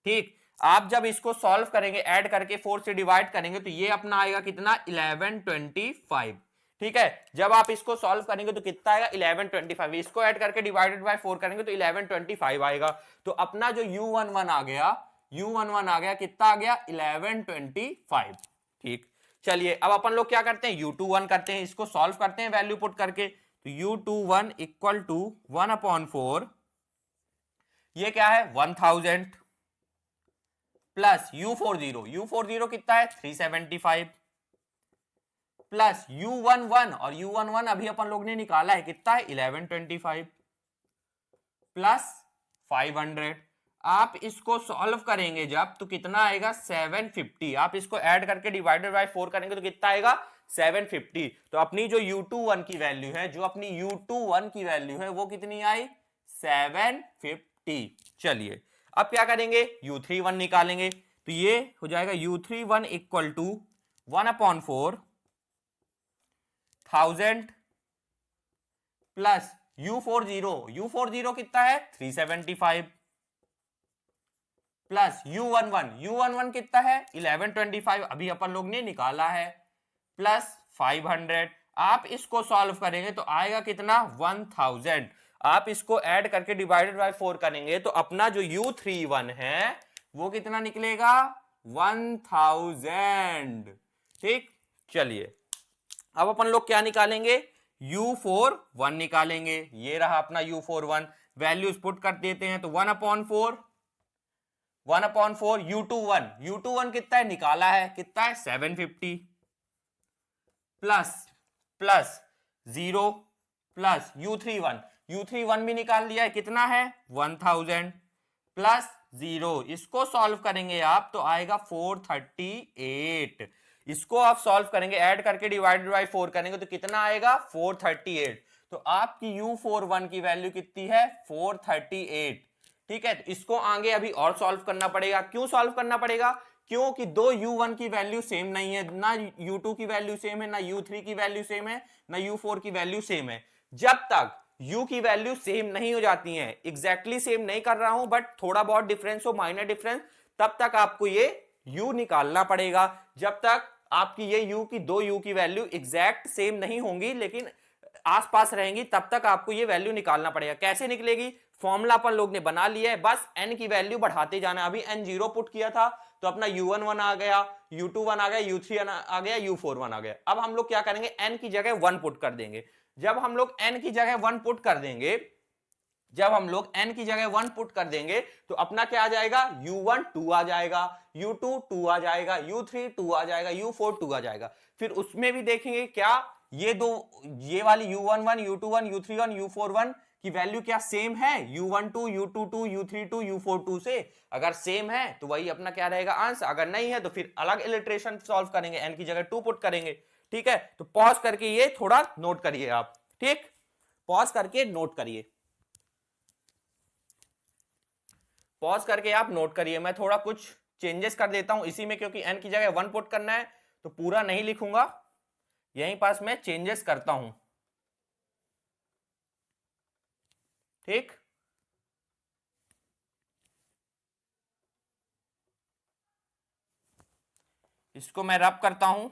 ठीक, आप जब इसको सॉल्व करेंगे, ऐड करके 4 से डिवाइड करेंगे, तो ये अपना आएगा कितना, 1125। ठीक है, जब आप इसको सॉल्व करेंगे तो कितना आएगा, 1125। इसको ऐड करके डिवाइडेड बाय 4 करेंगे तो 1125 आएगा। तो अपना जो U11 आ गया, कितना आ गया, 1125। ठीक, चलिए, अब अपन लोग क्या करते हैं, U21 करते हैं, इसको सॉल्व करते हैं वैल्यू पुट करके। तो U21 इक्वल टू 1/4, ये क्या है, 1000 प्लस U40 कितना है, 375 प्लस U11 और U11 अभी अपन लोग ने निकाला है कितना है 1125 प्लस 500। आप इसको सॉल्व करेंगे जब तो कितना आएगा 750। आप इसको ऐड करके डिवाइडेड बाय 4 करेंगे तो कितना आएगा 750। तो अपनी जो U21 की वैल्यू है, जो अपनी U21 की वैल्यू है वो कितनी आई 750। चलिए अब क्या करेंगे U31 निकालेंगे। तो ये हो जाएगा U31 equal to 1/4 1000 plus U40 कितना है 375 प्लस U11 कितना है 1125 अभी अपन लोग ने निकाला है प्लस 500। आप इसको सॉल्व करेंगे तो आएगा कितना 1000। आप इसको ऐड करके डिवाइडेड बाय 4 करेंगे तो अपना जो U31 है वो कितना निकलेगा 1000। ठीक, चलिए अब अपन लोग क्या निकालेंगे U41 निकालेंगे। ये रहा अपना U41, वैल्यूज पुट कर देते हैं तो 1/4 U21 कितना है निकाला है कितना है 750 प्लस 0 प्लस U31 भी निकाल लिया है कितना है 1000 प्लस 0। इसको सॉल्व करेंगे आप तो आएगा 438। इसको आप सॉल्व करेंगे ऐड करके डिवाइडेड बाय 4 करेंगे तो कितना आएगा 438। तो आपकी U41 की वैल्यू कितनी है 438। ठीक है, तो इसको आगे अभी और सॉल्व करना पड़ेगा। क्यों सॉल्व करना पड़ेगा, क्योंकि दो U1 की वैल्यू सेम नहीं है, ना U2 की वैल्यू सेम है, ना U3 की वैल्यू सेम है, ना U4 की वैल्यू सेम है। जब तक U की वैल्यू सेम नहीं हो जाती है, एग्जैक्टली सेम नहीं कर रहा हूं बट थोड़ा बहुत डिफरेंस हो, माइनर डिफरेंस, तब तक आपको ये U निकालना पड़ेगा। जब तक आपकी ये U की दो U की वैल्यू एग्जैक्ट सेम नहीं होंगी लेकिन आसपास रहेंगी, तब तक आपको ये वैल्यू निकालना पड़ेगा। कैसे निकलेगी, फॉर्मूला अपन लोग ने बना लिया है, बस n की वैल्यू बढ़ाते जाना। अभी n0 पुट किया था तो अपना U11 आ गया, U21 आ गया, U3 आ गया, U41 आ गया। अब हम लोग क्या करेंगे n की जगह 1 पुट कर देंगे। जब हम लोग n की जगह 1 पुट कर देंगे, जब हम लोग n की जगह 1 पुट कर देंगे तो अपना क्या आ जाएगा U1 2 आ जाएगा, U2 2 आ जाएगा, U3 2 आ जाएगा, U4 2 आ जाएगा। फिर उसमें भी देखेंगे क्या ये दो, ये वाली U11 U21 U31 U41 की वैल्यू क्या सेम है U12 U22 U32 U42 से। अगर सेम है तो वही अपना क्या रहेगा आंसर, अगर नहीं है तो फिर अलग इलिट्रेशन सॉल्व करेंगे, n की जगह 2 पुट करेंगे। ठीक है, तो पॉज करके ये थोड़ा नोट करिए आप। ठीक, पॉज करके नोट करिए, पॉज करके आप नोट करिए। मैं थोड़ा कुछ चेंजेस कर देता हूं इसी में, क्योंकि n की जगह 1 पुट करना है तो पूरा नहीं लिखूंगा, यहीं पास मैं चेंजेस करता हूं। ठीक, इसको मैं रब करता हूं।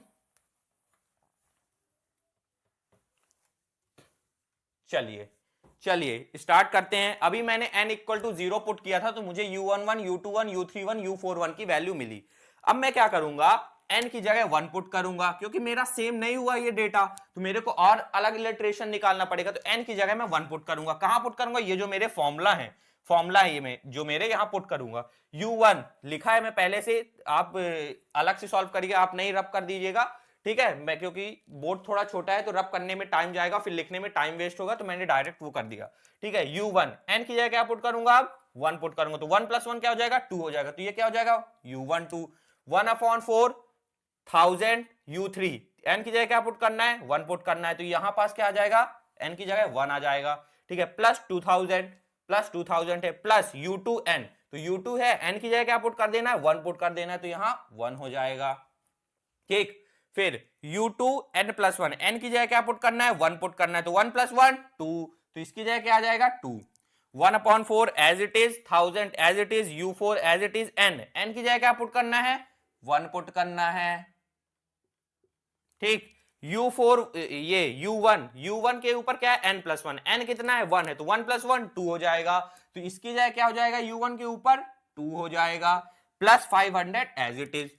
चलिए स्टार्ट करते हैं। अभी मैंने n इक्वल टू 0 पुट किया था तो मुझे U11 U21 U31 U41 की वैल्यू मिली। अब मैं क्या करूंगा, n की जगह 1 पुट करूंगा, क्योंकि मेरा सेम नहीं हुआ ये डेटा तो मेरे को और अलग इलिट्रेशन निकालना पड़ेगा। तो n की जगह मैं 1 पुट करूंगा। कहां पुट करूंगा, ये जो मेरे फॉर्मूला है ये मैं जो मेरे यहां पुट करूंगा। U1 लिखा है मैं पहले से, आप अलग से सॉल्व करिए, आप नहीं रब कर दीजिएगा। ठीक है, मैं क्योंकि बोर्ड थोड़ा छोटा है तो रब करने में टाइम जाएगा, फिर लिखने में टाइम वेस्ट होगा, तो मैंने डायरेक्ट वो कर दिया। ठीक है, U1 n की जगह क्या पुट करूंगा, अब 1 पुट करूंगा तो 1 + 1 क्या हो जाएगा 2 हो जाएगा। तो ये क्या हो जाएगा U12 1/4 1000 U3 n की जगह क्या पुट करना है 1 पुट करना है, तो यहां पास क्या आ जाएगा n की जगह 1 आ जाएगा। ठीक है, प्लस 2000 है प्लस U2n, तो U2 है, n की जगह क्या पुट कर देना है 1 पुट कर देना है, तो यहां 1 हो जाएगा। ठीक, फिर U2n + 1 n की जगह क्या पुट करना है 1 पुट करना है, तो 1 + 1 2, तो इसकी जगह क्या आ जाएगा 2। 1/4 as it is, 1000 as it is, U4 as it is, n की जगह क्या पुट करना है 1 पुट करना है। ठीक, U4 ये U1 के ऊपर क्या है n + 1, n कितना है 1 है, तो 1 + 1 2 हो जाएगा, तो इसकी जगह क्या हो जाएगा U1 के ऊपर 2 हो जाएगा, plus 500 as it is.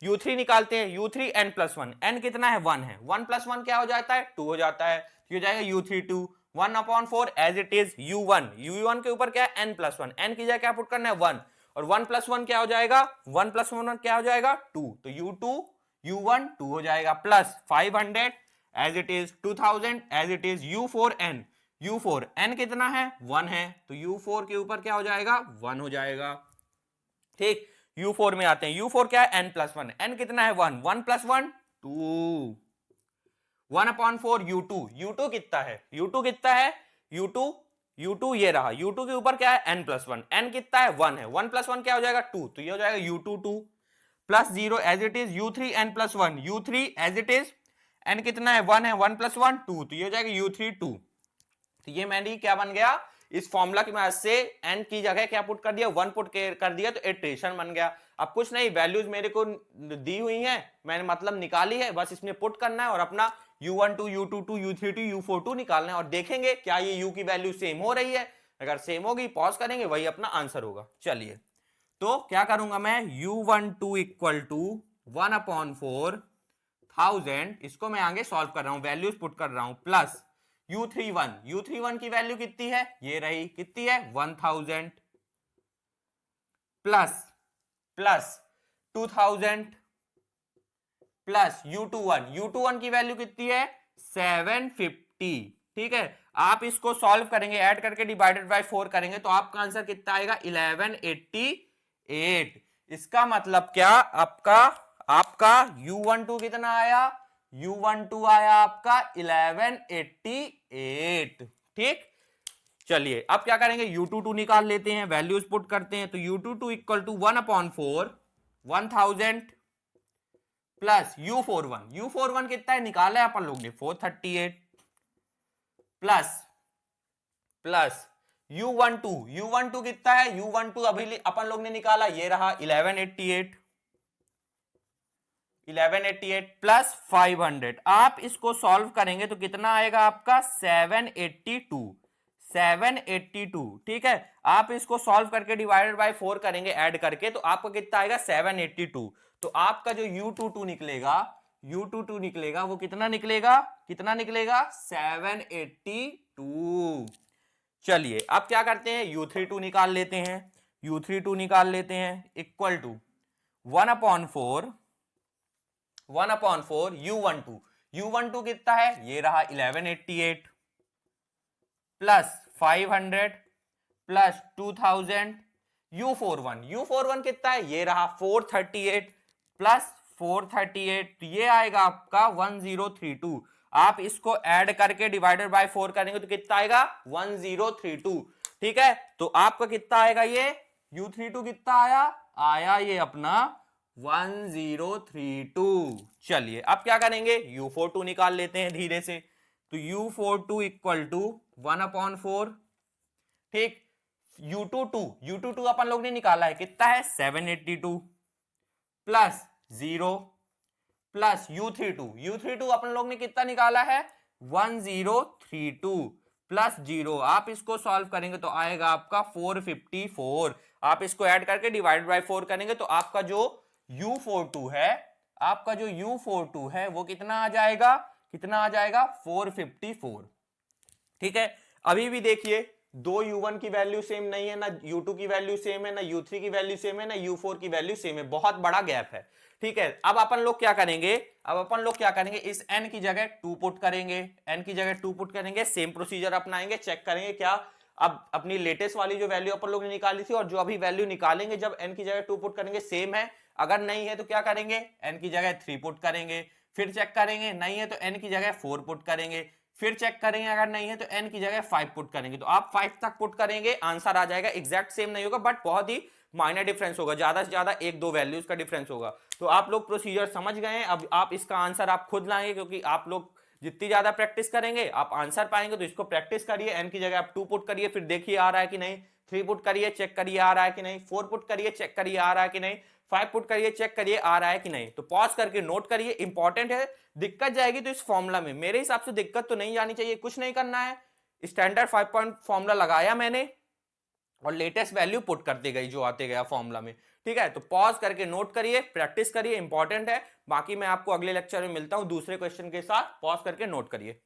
U3 निकालते हैं, U3 n + 1, n कितना है 1 है, 1 + 1 क्या हो जाता है 2 हो जाता है, तो हो जाएगा U3 2। 1/4 as it is U1 के ऊपर क्या है n + 1, n की जगह क्या पुट करना है 1, और 1 + 1 क्या हो जाएगा 1 + 1 क्या हो जाएगा 2, तो u1 2 हो जाएगा plus 500 as it is 2000 as it is u4n n कितना है 1 है तो u4 के ऊपर क्या हो जाएगा 1 हो जाएगा। ठीक, u4 में आते हैं, u4 क्या है n+1, n कितना है 1, 1 + 1 2, 1/4 u2 कितना है u2 ये रहा, u2 के ऊपर क्या है n+1, n कितना है 1 है, 1 + 1 क्या हो जाएगा 2, तो ये हो जाएगा u2 2 plus 0 as it is u3 n+1 u3 as it is n कितना है 1 है, 1 + 1 2, तो ये हो जाएगा u3 2। तो ये मैंने क्या बन गया, इस फॉर्मूला की मदद से n की जगह क्या पुट कर दिया 1 पुट कर दिया तो इटरेशन बन गया। अब कुछ नहीं, वैल्यूज मेरे को दी हुई हैं, मैंने मतलब निकाली है, बस इसमें पुट करना है और अपना u12 u22 u32 u42 निकालना है और देखेंगे क्या ये u की वैल्यू सेम हो रही है। अगर सेम होगी पॉज करेंगे, वही अपना आंसर होगा। चलिए तो क्या करूंगा मैं, u12 इक्वल टू 1/4,1000, इसको मैं आगे सॉल्व कर रहा हूं, वैल्यूज पुट कर रहा हूं, प्लस u31 की वैल्यू कितनी है, ये रही, कितनी है 1000 प्लस 2000 प्लस u21 की वैल्यू कितनी है 750। ठीक है, आप इसको सॉल्व करेंगे, ऐड करके डिवाइडेड बाय 4 करेंगे तो आपका आंसर कितना आएगा 1188। इसका मतलब क्या, आपका u12 कितना आया, u12 आया आपका 1188। ठीक, चलिए अब क्या करेंगे, u22 निकाल लेते हैं, वैल्यूज पुट करते हैं, तो u22 equal to 1/4 1000 plus u41 कितना है निकाला है अपन लोग ने 438 प्लस u12 कितना है, u12 अभी अपन लोग ने निकाला, ये रहा 1188 प्लस 500। आप इसको सॉल्व करेंगे तो कितना आएगा आपका 782। ठीक है, आप इसको सॉल्व करके डिवाइडेड बाय 4 करेंगे ऐड करके तो आपको कितना आएगा 782। तो आपका जो u22 निकलेगा वो कितना निकलेगा 782। चलिए अब क्या करते हैं, u32 निकाल लेते हैं, इक्वल टू 1/4 u12 कितना है, ये रहा 1188 प्लस 500 प्लस 2000 u41 कितना है, ये रहा 438 प्लस 438, तो ये आएगा आपका 1032। आप इसको ऐड करके डिवाइडेड बाय 4 करेंगे तो कितना आएगा 1032। ठीक है, तो आपका कितना आएगा, ये u32 कितना आया ये अपना 1032। चलिए अब क्या करेंगे, u42 निकाल लेते हैं धीरे से, तो u42 इक्वल टू 1/4। ठीक, u22 अपन लोग ने निकाला है, कितना है 782 प्लस 0 प्लस u32 अपन लोग ने कितना निकाला है 1032 प्लस 0। आप इसको सॉल्व करेंगे तो आएगा आपका 454। आप इसको ऐड करके डिवाइड बाय 4 करेंगे तो आपका जो u42 है वो कितना आ जाएगा 454। ठीक है, अभी भी देखिए दो u1 की वैल्यू सेम नहीं है, ना u2 की वैल्यू सेम है, ना u3 की वैल्यू सेम है, ना u4 की वैल्यू सेम है, बहुत बड़ा गैप है। ठीक है, अब अपन लोग क्या करेंगे, इस n की जगह 2 पुट करेंगे, सेम प्रोसीजर अपनाएंगे, चेक करेंगे क्या अब अपनी लेटेस्ट वाली जो वैल्यू अपन लोग ने निकाली थी और जो अभी वैल्यू निकालेंगे जब n की जगह 2 पुट करेंगे सेम है। अगर नहीं है तो क्या करेंगे, n की जगह 3 पुट करेंगे, फिर चेक करेंगे, नहीं है तो n की जगह 4 पुट करेंगे, फिर चेक करेंगे, अगर नहीं है तो n की जगह 5 पुट करेंगे। तो आप 5 तक पुट करेंगे, आंसर आ जाएगा। एग्जैक्ट सेम नहीं होगा बट बहुत ही माइनर डिफरेंस होगा, ज्यादा से ज्यादा 1-2 वैल्यूज का डिफरेंस होगा। तो आप लोग प्रोसीजर समझ गए हैं, अब आप इसका आंसर आप खुद लाएंगे, क्योंकि आप लोग जितनी ज्यादा प्रैक्टिस करेंगे आप आंसर पाएंगे। तो इसको प्रैक्टिस करिए, n की जगह आप 2 पुट करिए, फिर देखिए आ रहा है कि नहीं, 3 पुट करिए, चेक करिए आ रहा है कि नहीं, 4 पुट करिए, चेक करिए आ रहा है कि नहीं, 5 पुट करिए, चेक करिए आ रहा है कि नहीं। तो पॉज करके नोट करिए, इंपॉर्टेंट है। दिक्कत जाएगी तो इस फॉर्मूला में, मेरे हिसाब से दिक्कत तो नहीं जानी चाहिए, कुछ नहीं करना है, स्टैंडर्ड 5 पॉइंट फॉर्मूला लगाया मैंने और लेटेस्ट वैल्यू पुट करते गई जो आते गया फॉर्मूला में। ठीक है, तो पॉज करके नोट करिए, प्रैक्टिस करिए, इंपॉर्टेंट है। बाकी मैं आपको अगले लेक्चर में मिलता हूं दूसरे क्वेश्चन के साथ, पॉज करके नोट करिए।